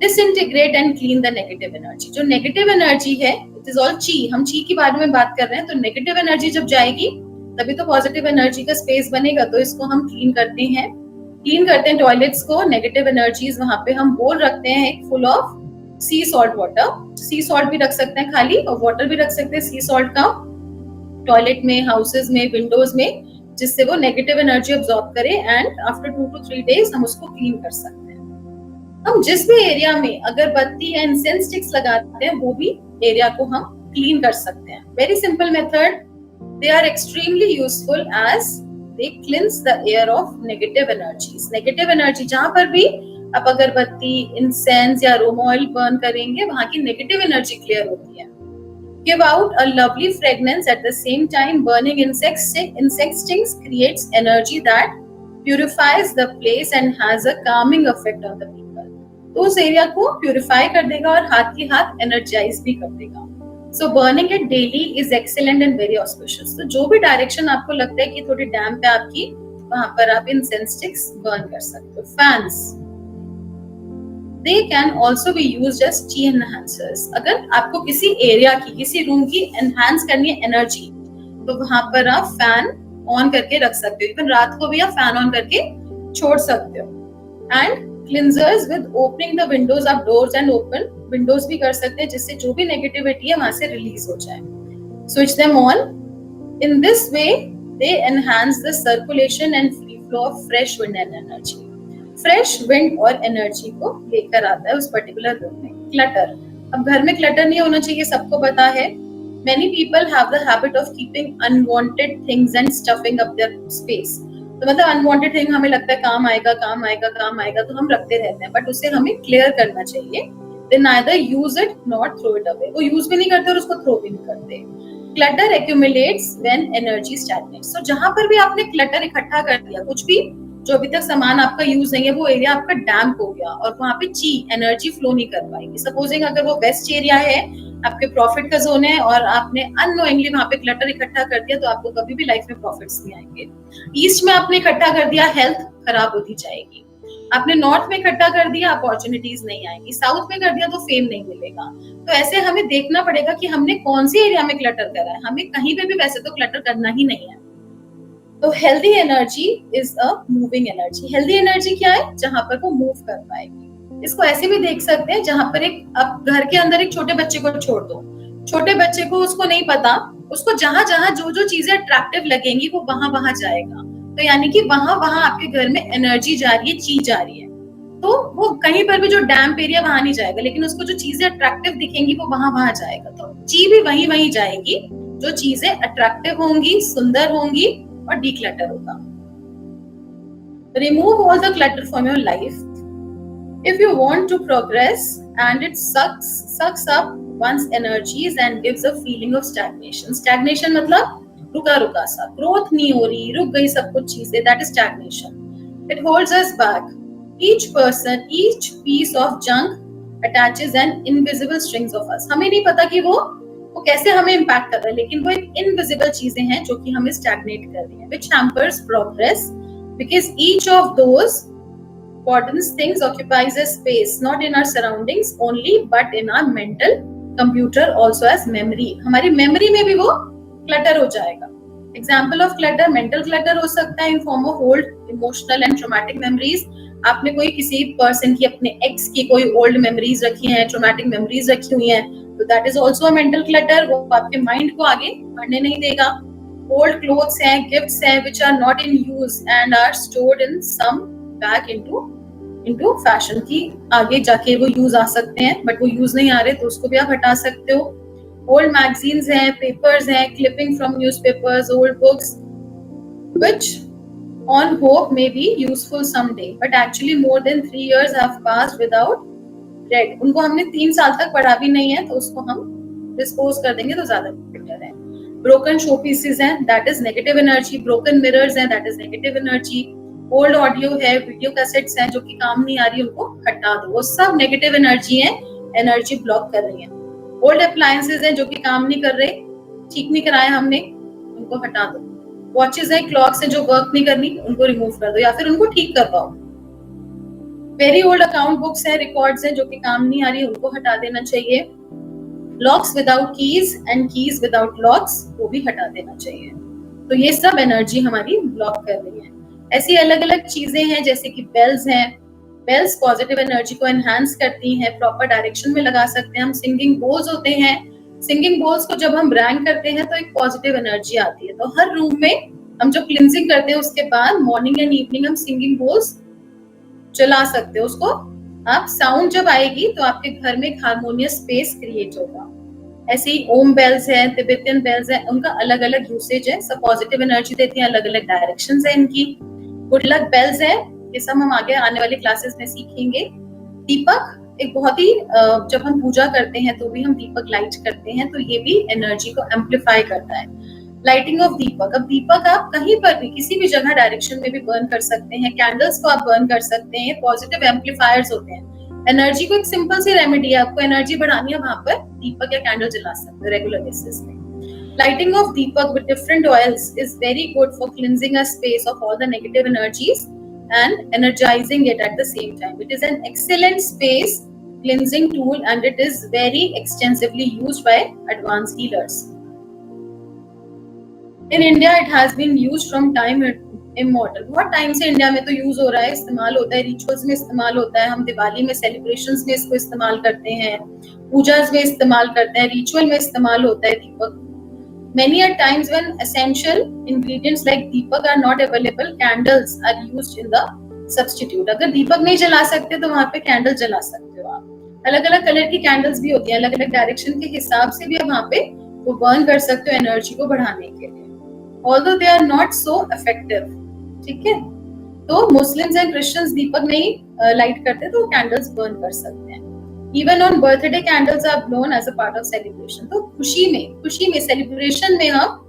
disintegrate and clean the negative energy. जो नेगेटिव एनर्जी है, इट इज ऑल ची. हम ची के बारे में बात कर रहे हैं. तो नेगेटिव एनर्जी जब जाएगी तभी तो पॉजिटिव एनर्जी का स्पेस बनेगा. तो इसको हम क्लीन करते हैं टॉयलेट्स को. नेगेटिव एनर्जीज वहां पे हम बोल रखते हैं एक full of C salt water. C salt भी रख सकते हैं खाली, और वाटर भी रख सकते हैं सी सॉल्ट का टॉयलेट में, हाउसेज में, विंडोज में, जिससे वो नेगेटिव एनर्जी अब्सॉर्ब करे. एंड आफ्टर 2 to 3 days हम उसको क्लीन कर सकते हैं. हम जिस भी एरिया में अगरबत्ती या इंसेंस स्टिक्स लगाते हैं वो भी एरिया को हम क्लीन कर सकते हैं. Very simple method. They are extremely useful as they cleanse the air of negative energies. Negative energy जहां पर भी आप अगरबत्ती, इंसेंस या अरोमा ऑयल बर्न करेंगे, वहां की नेगेटिव एनर्जी क्लियर होती है. Give out a lovely fragrance at the same time. Burning insect stings creates energy that purifies the place and has a calming effect on the people. तो उस area को purify कर देगा और हाथ की हाथ एनर्जाइज भी कर देगा. So burning it daily is excellent and very auspicious. तो जो भी डायरेक्शन आपको लगता है कि थोड़ी डैम्प है आपकी, वहां पर आप इंसेंस स्टिक्स बर्न कर सकते हो. Fans, they can also be used as chi enhancers. अगर आपको किसी एरिया की, किसी रूम की एनहांस करनी है एनर्जी, तो वहां पर आप फैन ऑन करके रख सकते हो. इवन रात को भी आप फैन ऑन करके छोड़ सकते हो. And cleansers with opening the windows. आप डोर्स एंड ओपन विंडोज भी कर सकते हैं, जिससे जो भी नेगेटिविटी है वहां से रिलीज हो जाए. Switch them on. In this way they enhance the circulation and free flow of fresh wind and energy. Fresh wind और एनर्जी को लेकर आता है उस पर्टिकुलर रूम में. क्लटर. अब घर में क्लटर नहीं होना चाहिए, सबको पता है. Many people have the habit of keeping unwanted things and stuffing up their space. तो मतलब अनवांटेड थिंग हमें लगता है काम आएगा, तो हम रखते रहते हैं, बट उसे हमें क्लियर करना चाहिए. They neither use it not throw it away, वो यूज भी नहीं करते और उसको थ्रो भी नहीं करते। Clutter accumulates when energy stagnates, तो जहां पर भी आपने क्लटर इकट्ठा कर दिया, कुछ भी जो अभी तक सामान आपका यूज नहीं है वो एरिया आपका डैम्प हो गया और वहां पे ची एनर्जी फ्लो नहीं कर पाएगी। सपोजिंग अगर वो वेस्ट एरिया है, आपके प्रॉफिट का जोन है और आपने अननोइंगली वहां पे क्लटर इकट्ठा कर दिया, तो आपको कभी भी लाइफ में प्रॉफिट्स नहीं आएंगे। ईस्ट में आपने इकट्ठा कर दिया, हेल्थ खराब होती जाएगी। आपने नॉर्थ में इकट्ठा कर दिया, अपॉर्चुनिटीज नहीं आएगी। साउथ में कर दिया तो फेम नहीं मिलेगा। तो ऐसे हमें देखना पड़ेगा कि हमने कौन सी एरिया में क्लटर करा है। हमें कहीं पे भी वैसे तो क्लटर करना ही नहीं है। तो healthy energy is a moving energy. Healthy energy क्या है? जहां पर वो मूव कर पाएगी। इसको ऐसे भी देख सकते हैं, जहां पर एक आप घर के अंदर एक छोटे बच्चे को छोड़ दो, छोटे बच्चे को उसको नहीं पता, उसको जहां जहां जो जो चीजें अट्रैक्टिव लगेंगी वो वहां वहां जाएगा। तो यानी कि वहां वहां आपके घर में एनर्जी जा रही है, चीज जा रही है। तो वो कहीं पर भी जो डैम्प एरिया वहां नहीं जाएगा, लेकिन उसको जो चीजें अट्रैक्टिव दिखेंगी वो वहां वहां जाएगा। तो ची भी वहीं वहीं जाएगी, जो चीजें अट्रैक्टिव होंगी, सुंदर होंगी और डीक्लटर होगा। Remove all the clutter from your life. If you want to progress and it sucks up one's energies and gives a feeling of stagnation. Stagnation मतलब रुका रुका सा, ग्रोथ नहीं हो रही, रुक गई सब कुछ चीजें, that is stagnation. It holds us back. Each person, each piece of junk attaches an invisible strings of us. हमें नहीं पता कि वो कैसे हमें इम्पैक्ट कर रहा है, लेकिन वो एक इनविजिबल चीजें हैं जो कि हमें स्टैग्नेट कर रही हैं, which hampers progress because each of those important things occupies a space not in our surroundings only but in our mental computer also as memory. हमारी मेमोरी में भी वो क्लटर हो जाएगा। Example of clutter, mental clutter हो सकता है in form of old emotional and traumatic memories. आपने कोई किसी पर्सन की, अपने एक्स की कोई ओल्ड मेमोरीज रखी हैं, ट्रॉमेटिक मेमोरीज रखी हुई हैं, तो that is also a mental clutter. वो आपके माइंड को आगे बढ़ने नहीं देगा। ओल्ड क्लोथ्स हैं, गिफ्ट्स हैं which are not in use and are stored in some back into fashion, की आगे जाके वो यूज आ सकते हैं, बट वो यूज नहीं आ रहे तो उसको भी आप हटा सकते हो। ओल्ड मैगजीन्स हैं, पेपर्स हैं, clipping from newspapers, old books which on hope may be useful someday but actually more than 3 years have passed without read. उनको हमने 3 साल तक पढ़ा भी नहीं है, तो उसको हम डिस्पोज कर देंगे तो ज्यादा बेटर है। ब्रोकन शो पीसेस हैं, that is negative energy. Broken mirrors हैं, that is negative energy. Old audio है, वीडियो कैसेट्स हैं जो कि काम नहीं आ रही, उनको हटा दो, वो सब नेगेटिव एनर्जी है, एनर्जी ब्लॉक कर रही है। ओल्ड अप्लायंसेस हैं जो कि काम नहीं कर रहे, ठीक नहीं कराया हमने, उनको हटा दो। वॉचेस हैं, क्लॉक्स हैं जो वर्क नहीं करनी, उनको रिमूव कर दो या फिर उनको ठीक कर पाओ। वेरी ओल्ड अकाउंट बुक्स हैं, रिकॉर्ड्स हैं जो कि काम नहीं आ रही, उनको हटा देना चाहिए। Locks without keys and keys without locks, वो भी हटा देना चाहिए। तो ये सब एनर्जी हमारी ब्लॉक कर रही है। ऐसी अलग अलग चीजें हैं जैसे कि बेल्स हैं, बेल्स पॉजिटिव एनर्जी को एनहांस करती हैं, प्रॉपर डायरेक्शन में लगा सकते हैं हम। सिंगिंग बोल्स होते हैं, सिंगिंग बोल्स को जब हम रैंक करते हैं तो एक पॉजिटिव एनर्जी आती है। तो हर रूम में हम जब क्लिंजिंग करते हैं उसके बाद मॉर्निंग एंड इवनिंग हम सिंगिंग बोल्स चला सकते हो। उसको आप साउंड जब आएगी तो आपके घर में एक हार्मोनियस स्पेस क्रिएट होगा। ऐसे ही ओम बेल्स हैं, तिब्बतियन बेल्स हैं, उनका अलग अलग यूसेज है, सब पॉजिटिव एनर्जी देती हैं, अलग अलग डायरेक्शंस हैं इनकी। गुड लक बेल्स है, ये सब हम आगे आने वाली क्लासेस में सीखेंगे। दीपक एक बहुत ही, जब हम पूजा करते हैं तो भी हम दीपक लाइट करते हैं, तो ये भी एनर्जी को एम्पलीफाई करता है। लाइटिंग ऑफ दीपक, अब दीपक आप कहीं पर भी किसी भी जगह डायरेक्शन में भी बर्न कर सकते हैं, कैंडल्स को आप बर्न कर सकते हैं, पॉजिटिव एम्पलीफायर्स होते हैं। एनर्जी को एक सिंपल सी रेमेडी है, आपको एनर्जी बढ़ानी है, वहां पर दीपक या कैंडल जला सकते हो रेगुलर बेसिस में। Lighting of Deepak with different oils is very good for cleansing a space of all the negative energies and energizing it at the same time. It is an excellent space cleansing tool and it is very extensively used by advanced healers. In India, it has been used from time immortal. बहुत time से India में तो use हो रहा है, इस्तेमाल होता है, रिचुअल्स में इस्तेमाल होता है। हम दिवाली में सेलिब्रेशंस में इसको इस्तेमाल करते हैं, पूजास में इस्तेमाल करते हैं, रिचुअल में इस्तेमाल होता है दीपक। Many a times when essential ingredients like Deepak are not available, candles are used in the substitute. अगर दीपक नहीं जला सकते तो वहाँ पे कैंडल जला सकते हो आप। अलग अलग कलर की कैंडल्स भी होती हैं, अलग अलग डायरेक्शन के हिसाब से भी आप वहाँ पे वो बर्न कर सकते हो एनर्जी को बढ़ाने के लिए। Although they are not so effective, ठीक है। तो मुस्लिम्स एंड क्रिश्चियंस दीपक नहीं लाइट करते तो कैंडल्स बर्न कर सकते हैं। Even on birthday candles are blown as a part of celebration. तो खुशी में सेलिब्रेशन में हम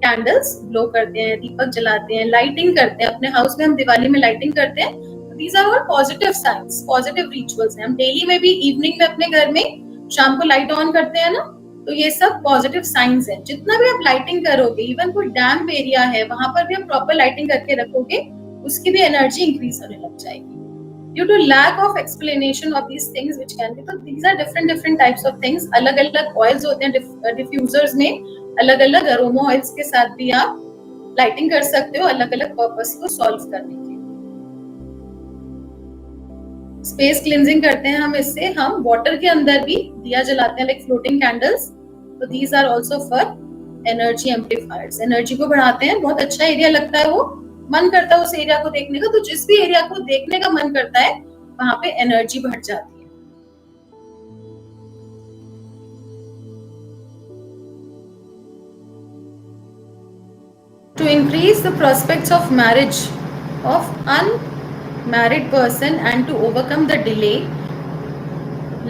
कैंडल्स ब्लो करते हैं, दीपक जलाते हैं, लाइटिंग करते हैं। अपने हाउस में हम दिवाली में लाइटिंग करते हैं। These are all positive science, positive rituals हैं। हम डेली में भी इवनिंग में अपने घर में शाम को लाइट ऑन करते हैं ना, तो ये सब पॉजिटिव साइंस है। जितना भी आप लाइटिंग करोगे, इवन कोई डैम्प एरिया है वहां पर भी आप प्रॉपर लाइटिंग करके रखोगे, उसकी भी एनर्जी इंक्रीज होने लग जाएगी। Due to lack of explanation of these things which can be, तो these are different types of things। अलग अलग ऑयल्स होते हैं डिफ्यूजर्स में, अलग अलग अरोमा ऑयल्स के साथ भी आप लाइटिंग कर सकते हो अलग अलग पर्पस को सॉल्व करने के। स्पेस क्लींजिंग करते हैं हम इससे। हम वाटर के अंदर भी दिया जलाते हैं, लाइक फ्लोटिंग कैंडल्स। तो these are also for energy amplifiers, energy को बढ़ाते हैं। बहुत अच्छा एरिया लगता है वो, मन करता है उस एरिया को देखने का। तो जिस भी एरिया को देखने का मन करता है वहां पे एनर्जी बढ़ जाती है। To increase the prospects of marriage of unmarried person and to overcome the delay,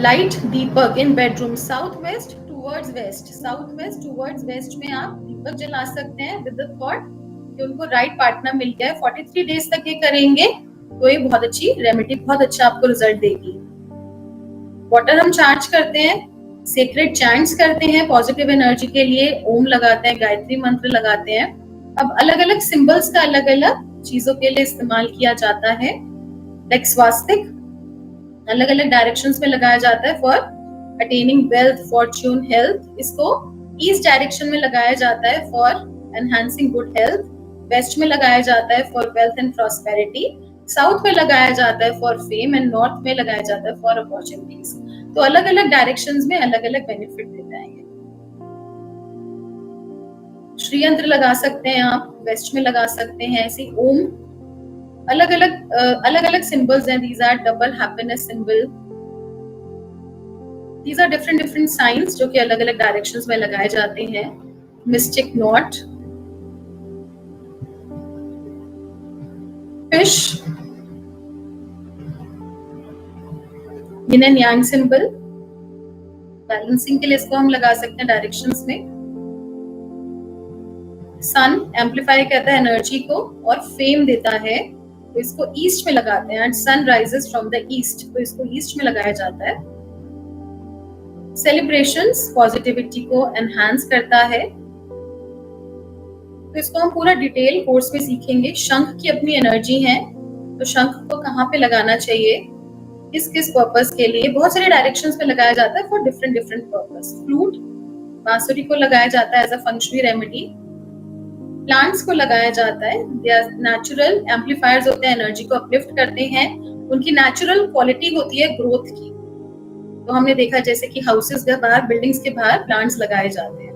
light deepak in bedroom south west towards west. South west towards west में आप दीपक जला सकते हैं विद द थॉट कि उनको राइट पार्टनर मिल गया है। 43 डेज तक ये करेंगे तो ये बहुत अच्छी रेमेडी, बहुत अच्छा आपको रिजल्ट देगी। वाटर हम चार्ज करते हैं, सेक्रेट चैंट्स करते हैं पॉजिटिव एनर्जी के लिए, ओम लगाते हैं, गायत्री मंत्र लगाते हैं। अब अलग अलग सिंबल्स का अलग अलग चीजों के लिए इस्तेमाल किया जाता है। लाइक स्वास्तिक अलग अलग डायरेक्शंस में लगाया जाता है for attaining wealth, fortune, health. इसको ईस्ट डायरेक्शन में लगाया जाता है for enhancing good health. West में लगाया जाता है for wealth and prosperity. South में लगाया जाता है फॉर फेम एंड नॉर्थ में लगाया जाता है फॉर अपॉर्चुनिटीज। तो अलग अलग डायरेक्शंस में अलग अलग बेनिफिट देता है। श्री यंत्र लगा सकते हैं आप, वेस्ट में लगा सकते हैं। ऐसे ओम अलग अलग सिंबल्स हैं। These are double happiness symbol. These are different science जो कि अलग अलग डायरेक्शंस में लगाए जाते हैं। Mystic knot, fish, yin and yang symbol. Balancing के लिए इसको हम लगा सकते हैं डायरेक्शंस में। सन एम्पलीफाई करता है एनर्जी को और फेम देता है, तो इसको ईस्ट में लगाते हैं। And sun rises from the east, तो इसको ईस्ट में लगाया जाता है। सेलिब्रेशंस पॉजिटिविटी को एनहांस करता है, तो इसको हम पूरा डिटेल कोर्स में सीखेंगे। शंख की अपनी एनर्जी है, तो शंख को कहाँ पे लगाना चाहिए, किस किस पर्पस के लिए, बहुत सारे डायरेक्शंस में लगाया जाता है फॉर डिफरेंट पर्पस। फ्लूट, बांसुरी को लगाया जाता है as a feng shui remedy. Plants को लगाया जाता है, दे आर नेचुरल एम्पलीफायर्स होते हैं, एनर्जी को अपलिफ्ट करते हैं। उनकी नेचुरल क्वालिटी होती है ग्रोथ की। तो हमने देखा जैसे कि हाउसेस के बाहर, बिल्डिंग्स के बाहर प्लांट्स लगाए जाते हैं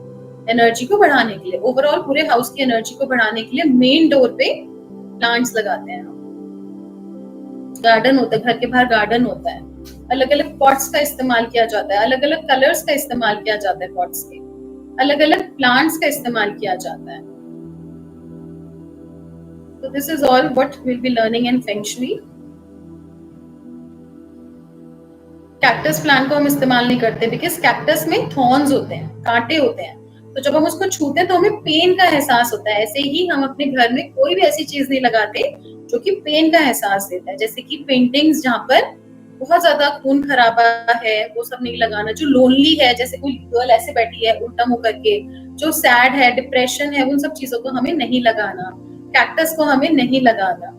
एनर्जी को बढ़ाने के लिए। ओवरऑल पूरे हाउस की एनर्जी को बढ़ाने के लिए मेन डोर पे प्लांट्स लगाते हैं। गार्डन होता है, घर के बाहर गार्डन होता है, अलग अलग पॉट्स का इस्तेमाल किया जाता है, अलग अलग कलर्स का इस्तेमाल किया जाता है पॉट्स के, अलग अलग प्लांट्स का इस्तेमाल किया जाता है। So this is all what we'll be learning in Feng Shui. Cactus plant को हम इस्तेमाल नहीं करते बिकॉज कैक्टस में थॉर्न्स होते हैं, कांटे होते हैं। तो जब हम उसको छूते हैं तो हमें पेन का एहसास होता है। ऐसे ही हम अपने घर में कोई भी ऐसी चीज नहीं लगाते जो कि पेन का एहसास देता है। जैसे कि पेंटिंग्स जहाँ पर बहुत ज्यादा खून खराबा है वो सब नहीं लगाना। जो लोनली है, जैसे कोई गर्ल ऐसे बैठी है उल्टा मुंह करके, जो सैड है, डिप्रेशन है, उन सब चीजों को हमें नहीं लगाना। कैक्टस को हमें नहीं लगाना।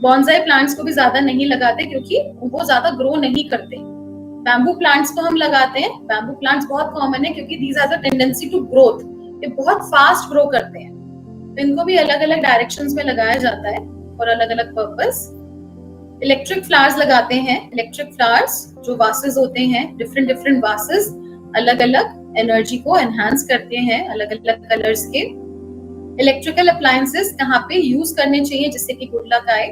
बॉन्साई प्लांट्स को भी ज्यादा नहीं लगाते क्योंकि वो ज्यादा ग्रो नहीं करते। बैम्बू प्लांट्स को हम लगाते हैं। बैम्बू प्लांट्स बहुत कॉमन है क्योंकि these are the tendency to growth, ये बहुत फास्ट ग्रो करते हैं। तो इनको भी अलग अलग डायरेक्शंस में लगाया जाता है और अलग अलग पर्पस। इलेक्ट्रिक फ्लावर्स लगाते हैं। इलेक्ट्रिक फ्लावर्स जो वासेस होते हैं, डिफरेंट वासेस अलग अलग एनर्जी को एनहांस करते हैं, अलग अलग कलर्स के। इलेक्ट्रिकल अप्लायंसेस कहाँ पे यूज करने चाहिए जिससे कि गुड लक आए।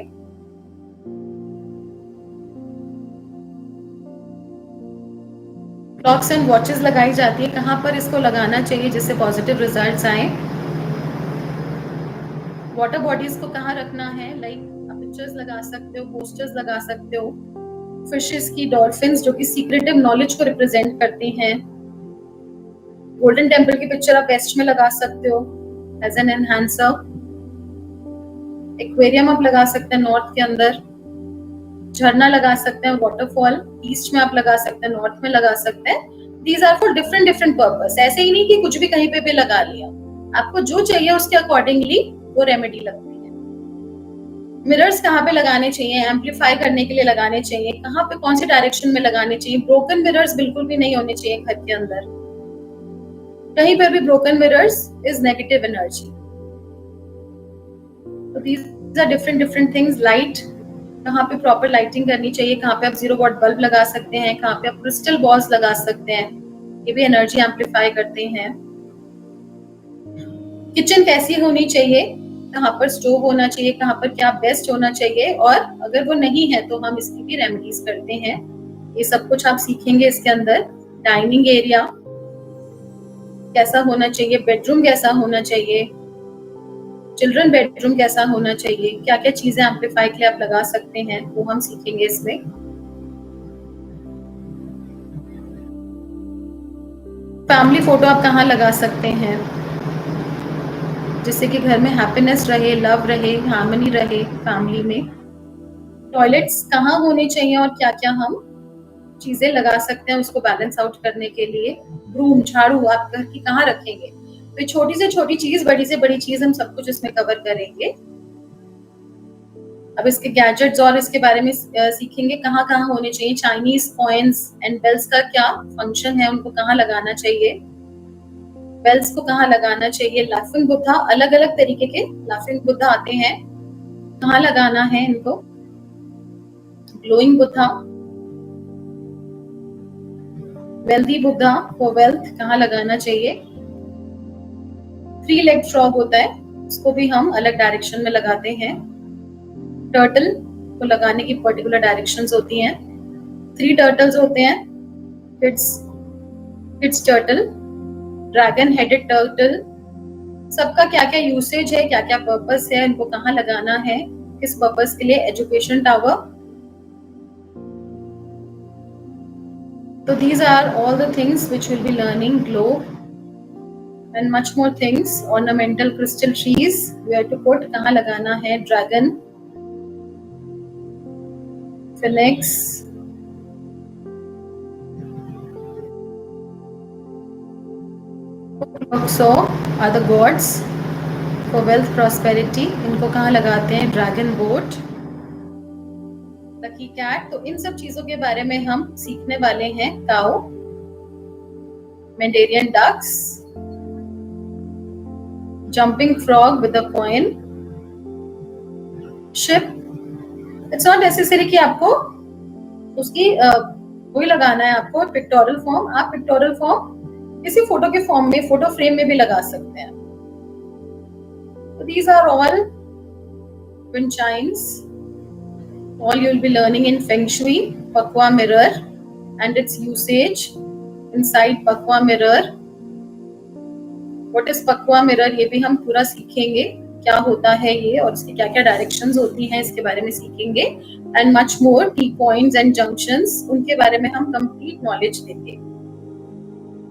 क्लॉक्स एंड वॉचेस लगाई जाती है, कहाँ पर इसको लगाना चाहिए जिससे पॉजिटिव रिजल्ट्स आए। वाटर बॉडीज को कहाँ रखना है, लाइक आप पिक्चर्स लगा सकते हो, पोस्टर्स लगा सकते हो। फिशेस की, डॉल्फिन्स जो कि सीक्रेटिव नॉलेज को रिप्रेजेंट करते हैं। गोल्डन टेम्पल की पिक्चर आप वेस्ट में लगा सकते हो एज एन एनहांसर। एक्वेरियम आप लगा सकते हैं नॉर्थ के अंदर। झरना लगा सकते हैं, वाटरफॉल ईस्ट में आप लगा सकते हैं, नॉर्थ में लगा सकते हैं। These are for different different purpose. ऐसे ही नहीं कि कुछ भी कहीं पे भी लगा लिया, आपको जो चाहिए उसके अकॉर्डिंगली वो रेमेडी लगती है। मिरर्स कहाँ पे लगाने चाहिए, एम्पलीफाई करने के लिए लगाने चाहिए, कहाँ पे कौन सी डायरेक्शन में लगाने चाहिए। ब्रोकन मिरर्स बिल्कुल भी नहीं होने चाहिए घर के अंदर। कहीं पर भी broken mirrors is negative energy. तो these are different different things. Light, कहाँ पे प्रॉपर लाइटिंग करनी चाहिए, कहाँ पे आप 0 वॉट बल्ब लगा सकते हैं, कहाँ पे आप क्रिस्टल बॉल्स लगा सकते हैं, ये भी एनर्जी एम्पलीफाई करते हैं। किचन कैसी होनी चाहिए, कहाँ पर स्टोव होना चाहिए, कहाँ पर क्या बेस्ट होना चाहिए, और अगर वो नहीं है तो हम इसकी भी रेमेडीज करते हैं। ये सब कुछ आप सीखेंगे इसके अंदर। डाइनिंग एरिया कैसा होना चाहिए, बेडरूम कैसा होना चाहिए, चिल्ड्रन बेडरूम कैसा होना चाहिए, क्या क्या चीजें एम्पलीफाई के लिए आप लगा सकते हैं, वो हम सीखेंगे इसमें। फैमिली फोटो आप कहाँ लगा सकते हैं जिससे कि घर में हैप्पीनेस रहे, लव रहे, हार्मनी रहे फैमिली में। टॉयलेट्स कहाँ होने चाहिए और क्या क्या हम चीजें लगा सकते हैं उसको बैलेंस आउट करने के लिए। ब्रूम, झाड़ू आप घर की कहाँ रखेंगे। तो छोटी से छोटी चीज, बड़ी से बड़ी चीज, हम सब कुछ इसमें कवर करेंगे। अब इसके गैजेट्स और इसके बारे में सीखेंगे, कहाँ कहाँ होने चाहिए। चाइनीज कॉइन्स एंड बेल्स का क्या फंक्शन है, उनको कहाँ लगाना चाहिए, बेल्स को कहाँ लगाना चाहिए। लाफिंग बुद्धा, अलग अलग तरीके के लाफिंग बुद्धा आते हैं, कहाँ लगाना है इनको। Glowing Buddha, wealthy Buddha for wealth, कहाँ लगाना चाहिए। 3 लेग फ्रॉग होता है, उसको भी हम अलग डायरेक्शन में लगाते हैं। टर्टल को लगाने की पर्टिकुलर डायरेक्शंस होती हैं। 3 टर्टल्स होते हैं, kids turtle, dragon headed turtle. सबका क्या क्या यूसेज है, क्या क्या पर्पस है, इनको कहाँ लगाना है, किस पर्पस के लिए। Education tower. तो these are all the things which we'll be learning. Globe and much more things. Ornamental crystal trees, where to put, कहाँ लगाना है। Dragon, phoenix, so are the gods for wealth prosperity, इनको कहाँ लगाते हैं। Dragon boat, lucky cat. तो इन सब चीजों के बारे में हम सीखने वाले हैं। Cow, mandarin ducks, jumping frog with a coin, ship. It's not necessary कि आपको उसकी वही लगाना है, आपको पिक्टोरल फॉर्म। आप पिक्टोरल फॉर्म किसी फोटो के फॉर्म में, फोटो फ्रेम में भी लगा सकते हैं। So these are all wind chimes. All you'll be learning in Feng Shui, Pakwa mirror and its usage inside Pakwa mirror. What is Pakwa mirror, ये भी हम पूरा सीखेंगे, क्या होता है ये और इसकी क्या क्या डायरेक्शंस होती हैं, इसके बारे में सीखेंगे। एंड मच मोर, की पॉइंट्स एंड जंक्शंस, उनके बारे में हम कंप्लीट नॉलेज देंगे।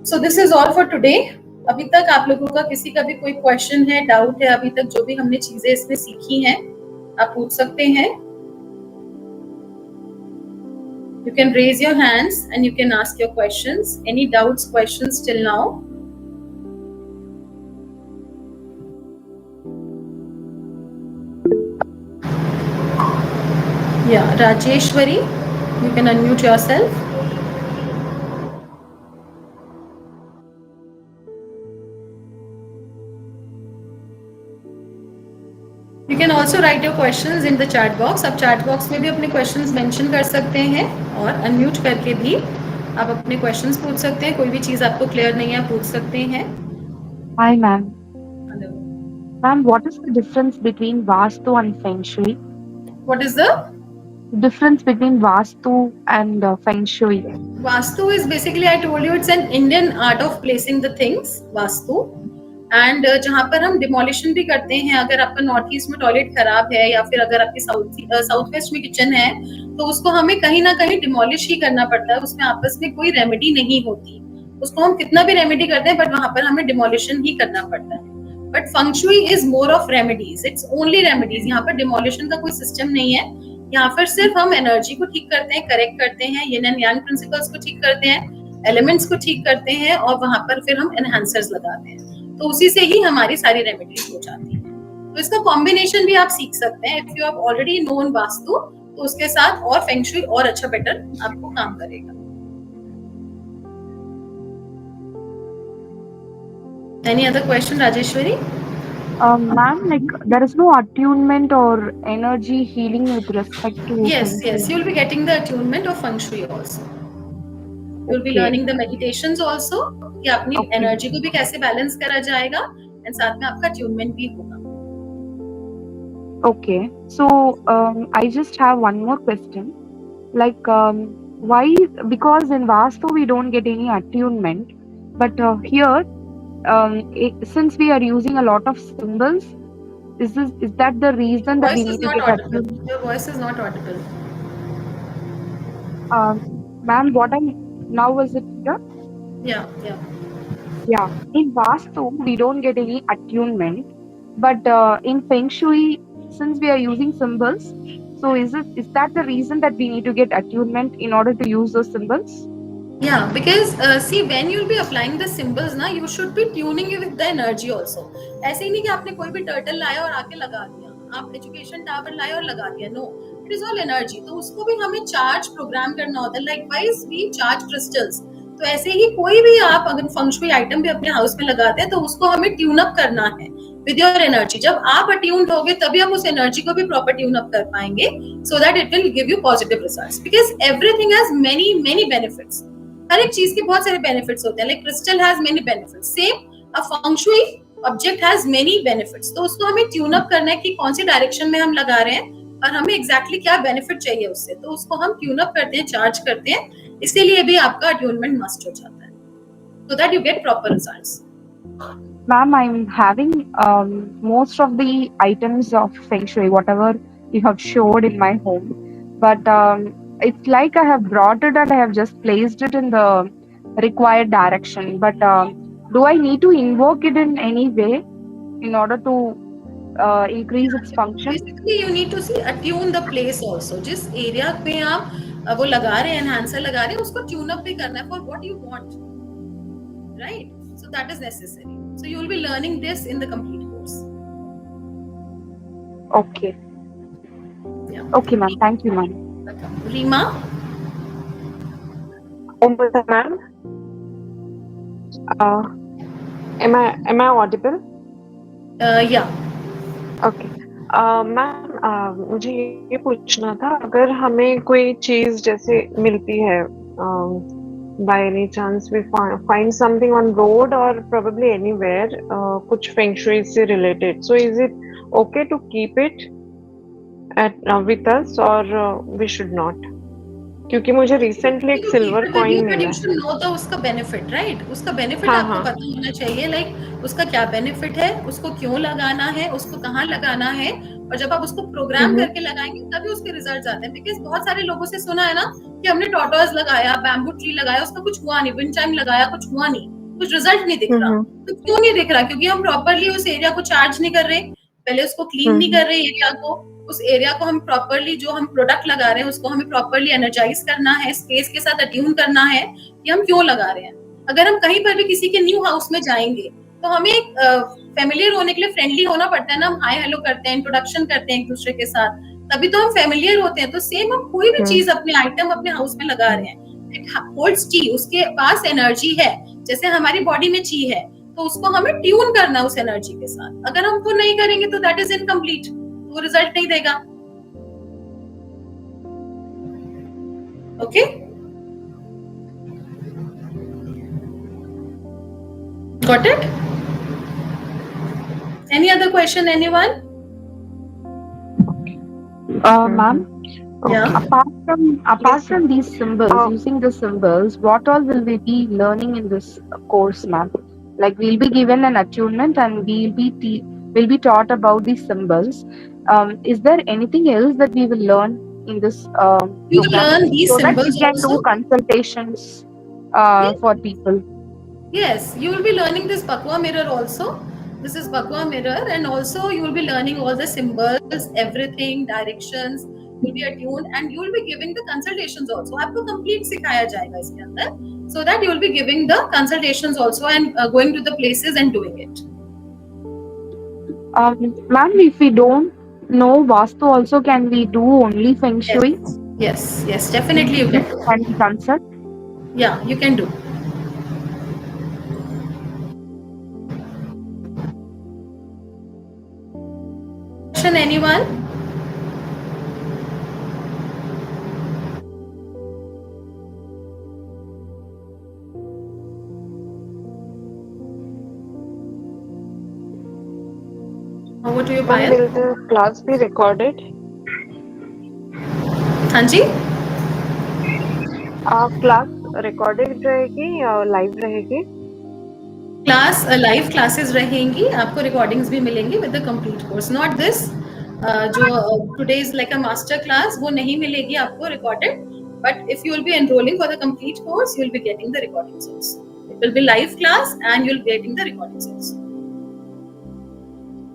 So this is all for today. अभी तक आप लोगों का किसी का भी कोई क्वेश्चन है, डाउट है, अभी तक जो भी हमने चीजें इसमें सीखी हैं, आप पूछ सकते हैं। You can raise your hands and you can ask your questions. Any doubts, questions till now? Yeah, Rajeshwari, you can unmute yourself. You can also write your questions in the chat box. आप chat box में भी अपने questions mention कर सकते हैं और unmute करके भी आप अपने questions पूछ सकते हैं। कोई भी चीज आपको clear नहीं है, आप पूछ सकते हैं। Hi, ma'am. Hello. Ma'am, what is the difference between Vastu and Feng Shui? What is the Difference between Vastu and Feng Shui? Vastu is basically, I told you, it's an Indian art of placing the things, Vastu. And जहाँ पर हम demolition भी करते हैं, अगर आपका north east में toilet खराब है या फिर अगर आपके साउथ वेस्ट में किचन है, तो उसको हमें कहीं ना कहीं डिमोलिश ही करना पड़ता है, उसमें आपस में कोई रेमेडी नहीं होती, उसको हम कितना भी रेमेडी करते हैं बट वहां पर हमें डिमोलिशन ही करना पड़ता है। But feng shui is more of remedies, it's only remedies, यहाँ पर डिमोलिशन का कोई सिस्टम नहीं है, यहाँ पर सिर्फ हम एनर्जी को ठीक करते हैं, करेक्ट करते हैं, यिन एंड यांग प्रिंसिपल्स को ठीक करते हैं, एलिमेंट्स को ठीक करते हैं, और वहां पर फिर हम एनहांसर्स लगाते हैं, तो उसी से ही हमारी सारी रेमेडीज हो जाती है। तो इसका कॉम्बिनेशन भी आप सीख सकते हैं, if you have already known vastu, तो उसके साथ और फेंगशुई और अच्छा बेटर आपको काम करेगा। Any other question, Rajeshwari? Ma'am, like there is no attunement or energy healing with respect to Yes, feng yes, shui. you will be getting the attunement of feng shui also. You will be Okay. learning the meditations also, कि अपनी Okay. Energy को भी कैसे balance करा जाएगा, and साथ में आपका attunement भी होगा। Okay. So I just have one more question. Like why? Because in Vastu we don't get any attunement, but here, since we are using a lot of symbols, is that the reason that we Voice is need to not get audible. attunement? Your voice is not audible. Ma'am, what I'm now is it here? Yeah, yeah. Yeah. In Vastu we don't get any attunement, but in Feng Shui, since we are using symbols, so is that the reason that we need to get attunement in order to use those symbols? Yeah, because see, when you'll be applying the symbols ना, you should be tuning it with the energy also. ऐसे ही नहीं कि आपने कोई भी turtle लाया और आके लगा दिया, आप एजुकेशन टावर लाए और लगा दिया, no, it is all energy, तो उसको भी हमें चार्ज प्रोग्राम करना होता है, likewise we charge crystals, तो ऐसे ही कोई भी आप अगर फंक्शुई आइटम भी अपने हाउस में लगाते हैं तो उसको हमें ट्यून अप करना है विद योर एनर्जी। जब आप अट्यून्ड होगे तभी हम उस एनर्जी को भी प्रॉपर ट्यून अप कर पाएंगे, so that it will give you positive results, because everything has many many benefits, हर एक चीज के बहुत सारे बेनिफिट्स होते हैं, like crystal has many benefits, same a feng shui object has many benefits, तो उसको हमें ट्यून अप करना है कि कौन सी डायरेक्शन में हम लगा रहे हैं और हमें एग्जैक्टली क्या बेनिफिट चाहिए उससे, तो उसको हम ट्यून अप करते हैं, चार्ज करते हैं, इसीलिए भी आपका अट्यूनमेंट मस्ट हो जाता है, so that you get proper results. Ma'am, I'm having most of the items of Feng Shui, whatever you have showed in my home, but it's like I have brought it and I have just placed it in the required direction. But do I need to invoke it in any way in order to increase its function? Basically you need to see attune the place also, जिस area पे आप वो लगा रहे हैं, enhancer लगा रहे हैं, उसको ट्यून अप भी करना है for what you want, right, so that is necessary, so you will be learning this in the complete course. Okay. Yeah. Okay, ma'am. Thank you, ma'am. Rima? Ma'am, am I audible? Yeah. Okay. Ma'am, मुझे ये पूछना था, अगर हमें कोई चीज जैसे मिलती है, by any chance we find something on road or probably anywhere, कुछ feng shui से related, so is it okay to keep it with us or we should not? क्योंकि मुझे रिसेंटली एक सिल्वर कॉइन मिला है। उसका बेनिफिट, राइट, उसका benefit हाँ, आपको हाँ। पता होना चाहिए, लाइक उसका क्या बेनिफिट है, उसको क्यों लगाना है, उसको कहाँ लगाना है, और जब आप उसको प्रोग्राम करके लगाएंगे तभी उसके रिजल्ट्स आते हैं, बिकॉज बहुत सारे लोगों से सुना है ना कि हमने टॉर्टोइज लगाया, बैम्बू ट्री लगाया, उसका कुछ हुआ नहीं, विंड चाइम लगाया, कुछ हुआ नहीं, कुछ रिजल्ट नहीं दिख रहा, तो क्यों नहीं दिख रहा, क्योंकि हम प्रॉपरली उस एरिया को चार्ज नहीं कर रहे, पहले उसको क्लीन नहीं कर रहे एरिया को, उस एरिया को हम प्रॉपरली, जो हम प्रोडक्ट लगा रहे हैं उसको हमें प्रॉपरली एनर्जाइज करना है, स्पेस के साथ अट्यून करना है कि हम क्यों लगा रहे हैं। अगर हम कहीं पर भी किसी के न्यू हाउस में जाएंगे तो हमें फेमिलियर होने के लिए फ्रेंडली होना पड़ता है ना, हम हाय हेलो करते हैं, इंट्रोडक्शन करते हैं एक दूसरे के साथ, तभी तो हम फेमिलियर होते हैं। तो सेम हम कोई भी चीज अपने आइटम अपने हाउस में लगा रहे हैं, इट होल्ड्स ची, उसके पास एनर्जी है, जैसे हमारी बॉडी में ची है, तो उसको हमें ट्यून करना है उस एनर्जी के साथ। अगर हम वो नहीं करेंगे तो दैट इज इनकम्प्लीट, वो रिजल्ट नहीं देगा। Okay, got it? Any other question, anyone? Ma'am, Yeah. apart from these symbols, using the symbols, what all will we be learning in this course, ma'am? Like we'll be given an attunement and we'll be taught about these symbols. Is there anything else that we will learn in this You will program learn these so that we symbols can do also. consultations Yes, for people? yes, you will be learning this Bakwa mirror also. This is Bakwa mirror, and also you will be learning all the symbols, everything, directions. You'll be attuned, and you will be giving the consultations also. आपको complete सिखाया जाएगा इसके अंदर, so that you will be giving the consultations also and going to the places and doing it. Ma'am, if we don't know Vastu also, can we do only Feng Yes, Shui? yes, yes, definitely you can do. Can we consult? Yeah, you can do. Question anyone? Over to you, Ma'am, Payal. will the class be recorded? हाँ जी. Class recorded रहेगी या live रहेगी? Class live classes रहेंगी, आपको recordings भी मिलेंगी with the complete course, not this जो today is like a master class, वो नहीं मिलेगी आपको recorded, but if you will be enrolling for the complete course you will be getting the recordings also. It will be live class and you will be getting the recordings also.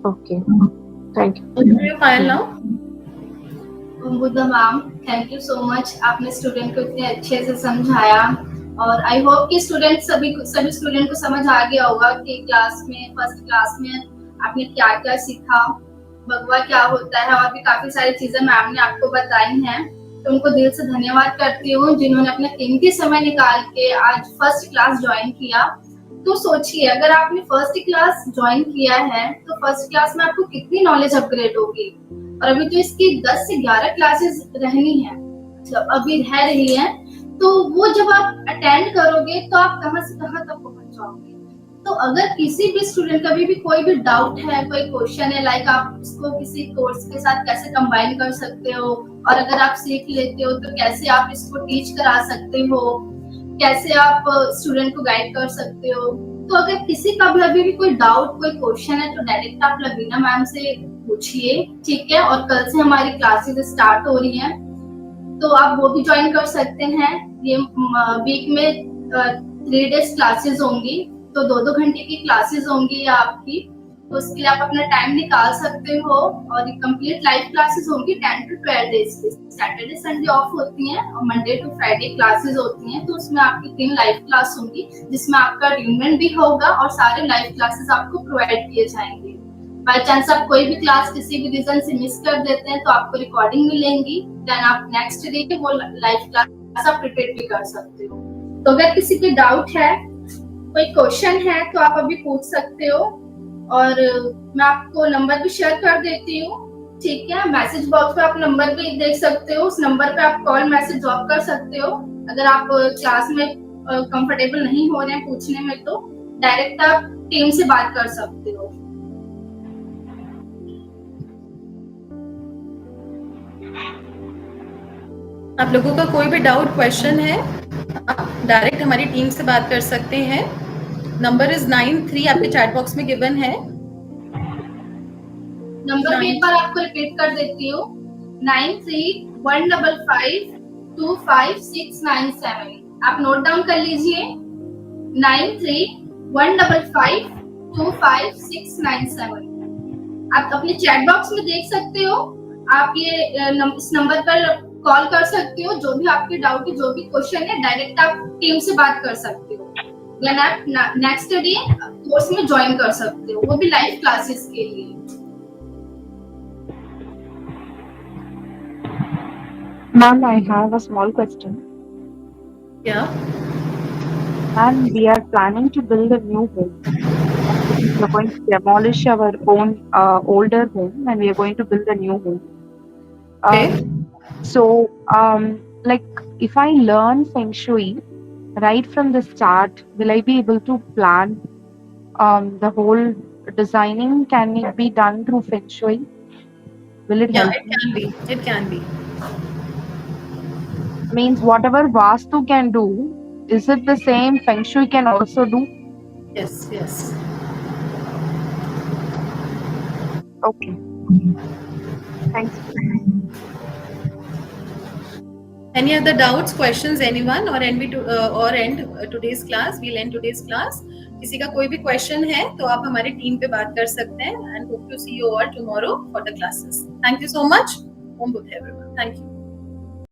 Okay, thank okay, file now. Buddha ma'am, thank you so much, आपने student को इतने अच्छे से समझाया और I hope कि सभी student को समझ आ गया होगा कि फर्स्ट क्लास में आपने क्या क्या सीखा, भगवा क्या होता है, और भी काफी सारी चीजें मैम ने आपको बताई हैं. तो उनको दिल से धन्यवाद करती हूँ जिन्होंने अपना कीमती समय निकाल के आज फर्स्ट क्लास ज्वाइन किया. तो सोचिए, अगर आपने फर्स्ट क्लास ज्वाइन किया है तो फर्स्ट क्लास में आपको कितनी नॉलेज अपग्रेड होगी. और अभी तो इसकी 10 से 11 क्लासेस रहनी है, मतलब अभी रह रही है. तो वो जब आप अटेंड करोगे तो आप कहां से कहां तक पहुंच जाओगे. तो अगर किसी भी स्टूडेंट का भी कोई भी डाउट है, कोई क्वेश्चन है, लाइक आप इसको किसी कोर्स के साथ कैसे कंबाइन कर सकते हो, और अगर आप सीख लेते हो तो कैसे आप इसको टीच करा सकते हो, कैसे आप स्टूडेंट को गाइड कर सकते हो. तो अगर किसी का भी अभी भी कोई डाउट, कोई क्वेश्चन है तो डायरेक्ट आप लवीना मैम से पूछिए, ठीक है. और कल से हमारी क्लासेस स्टार्ट हो रही हैं, तो आप वो भी ज्वाइन कर सकते हैं. ये वीक में 3 डेज क्लासेस होंगी, तो 2-2 घंटे की क्लासेस होंगी आपकी. तो उसके लिए आप अपना टाइम निकाल सकते हो. और ये कंप्लीट लाइव क्लासेस होंगी 10 to 12 डेज की. सैटरडे संडे ऑफ होती हैं और मंडे टू फ्राइडे क्लासेस होती हैं. तो उसमें आपकी 3 लाइव क्लास होंगी जिसमें आपका अटेंडमेंट भी होगा और सारे लाइव क्लासेस आपको प्रोवाइड किए जाएंगे. बाय चांस आप कोई भी क्लास किसी भी रीजन से मिस कर देते हैं तो आपको रिकॉर्डिंग मिलेंगी, देन आप नेक्स्ट डे वो लाइव क्लास आप रिपीट भी कर सकते हो. तो अगर किसी को डाउट है, कोई क्वेश्चन है, तो आप अभी पूछ सकते हो. और मैं आपको नंबर भी शेयर कर देती हूँ, ठीक है. मैसेज बॉक्स पे आप नंबर भी देख सकते हो, उस नंबर पे आप कॉल मैसेज ड्रॉप कर सकते हो. अगर आप क्लास में कंफर्टेबल नहीं हो रहे हैं पूछने में तो डायरेक्ट आप टीम से बात कर सकते हो. आप लोगों का कोई भी डाउट, क्वेश्चन है, आप डायरेक्ट हमारी टीम से बात कर सकते हैं. नंबर इज 93, आपके चैट बॉक्स में गिवन है. नंबर भी एक बार आपको रिपीट कर देती हूँ, 93-155-25697. आप नोट डाउन कर लीजिए, 93-155-25697. आप अपने चैट बॉक्स में देख सकते हो. आप ये इस नंबर पर कॉल कर सकते हो. जो भी आपके डाउट है, जो भी क्वेश्चन है, डायरेक्ट आप टीम से बात कर सकते हो. देन आप नेक्स्ट डे कोर्स में ज्वाइन कर सकते हो, वो भी लाइव क्लासेस के लिए. Ma'am, I have a small question. क्या? Ma'am, we are planning to build a new home. We are going to demolish our own older home and we are going to build a new home. Okay. So, like, if I learn Feng Shui right from the start, will I be able to plan the whole designing? Can it be done through Feng Shui? Will it Yeah, help? it can be. It can be. Means whatever Vastu can do, is it the same Feng Shui can also do? Yes. Okay. Thanks. Any other doubts, questions, anyone, or end today's class? We'll end today's class. किसी का कोई भी question है तो आप हमारी team पे बात कर सकते हैं, and hope to see you all tomorrow for the classes. Thank you so much. Om Buddha everyone. Thank you.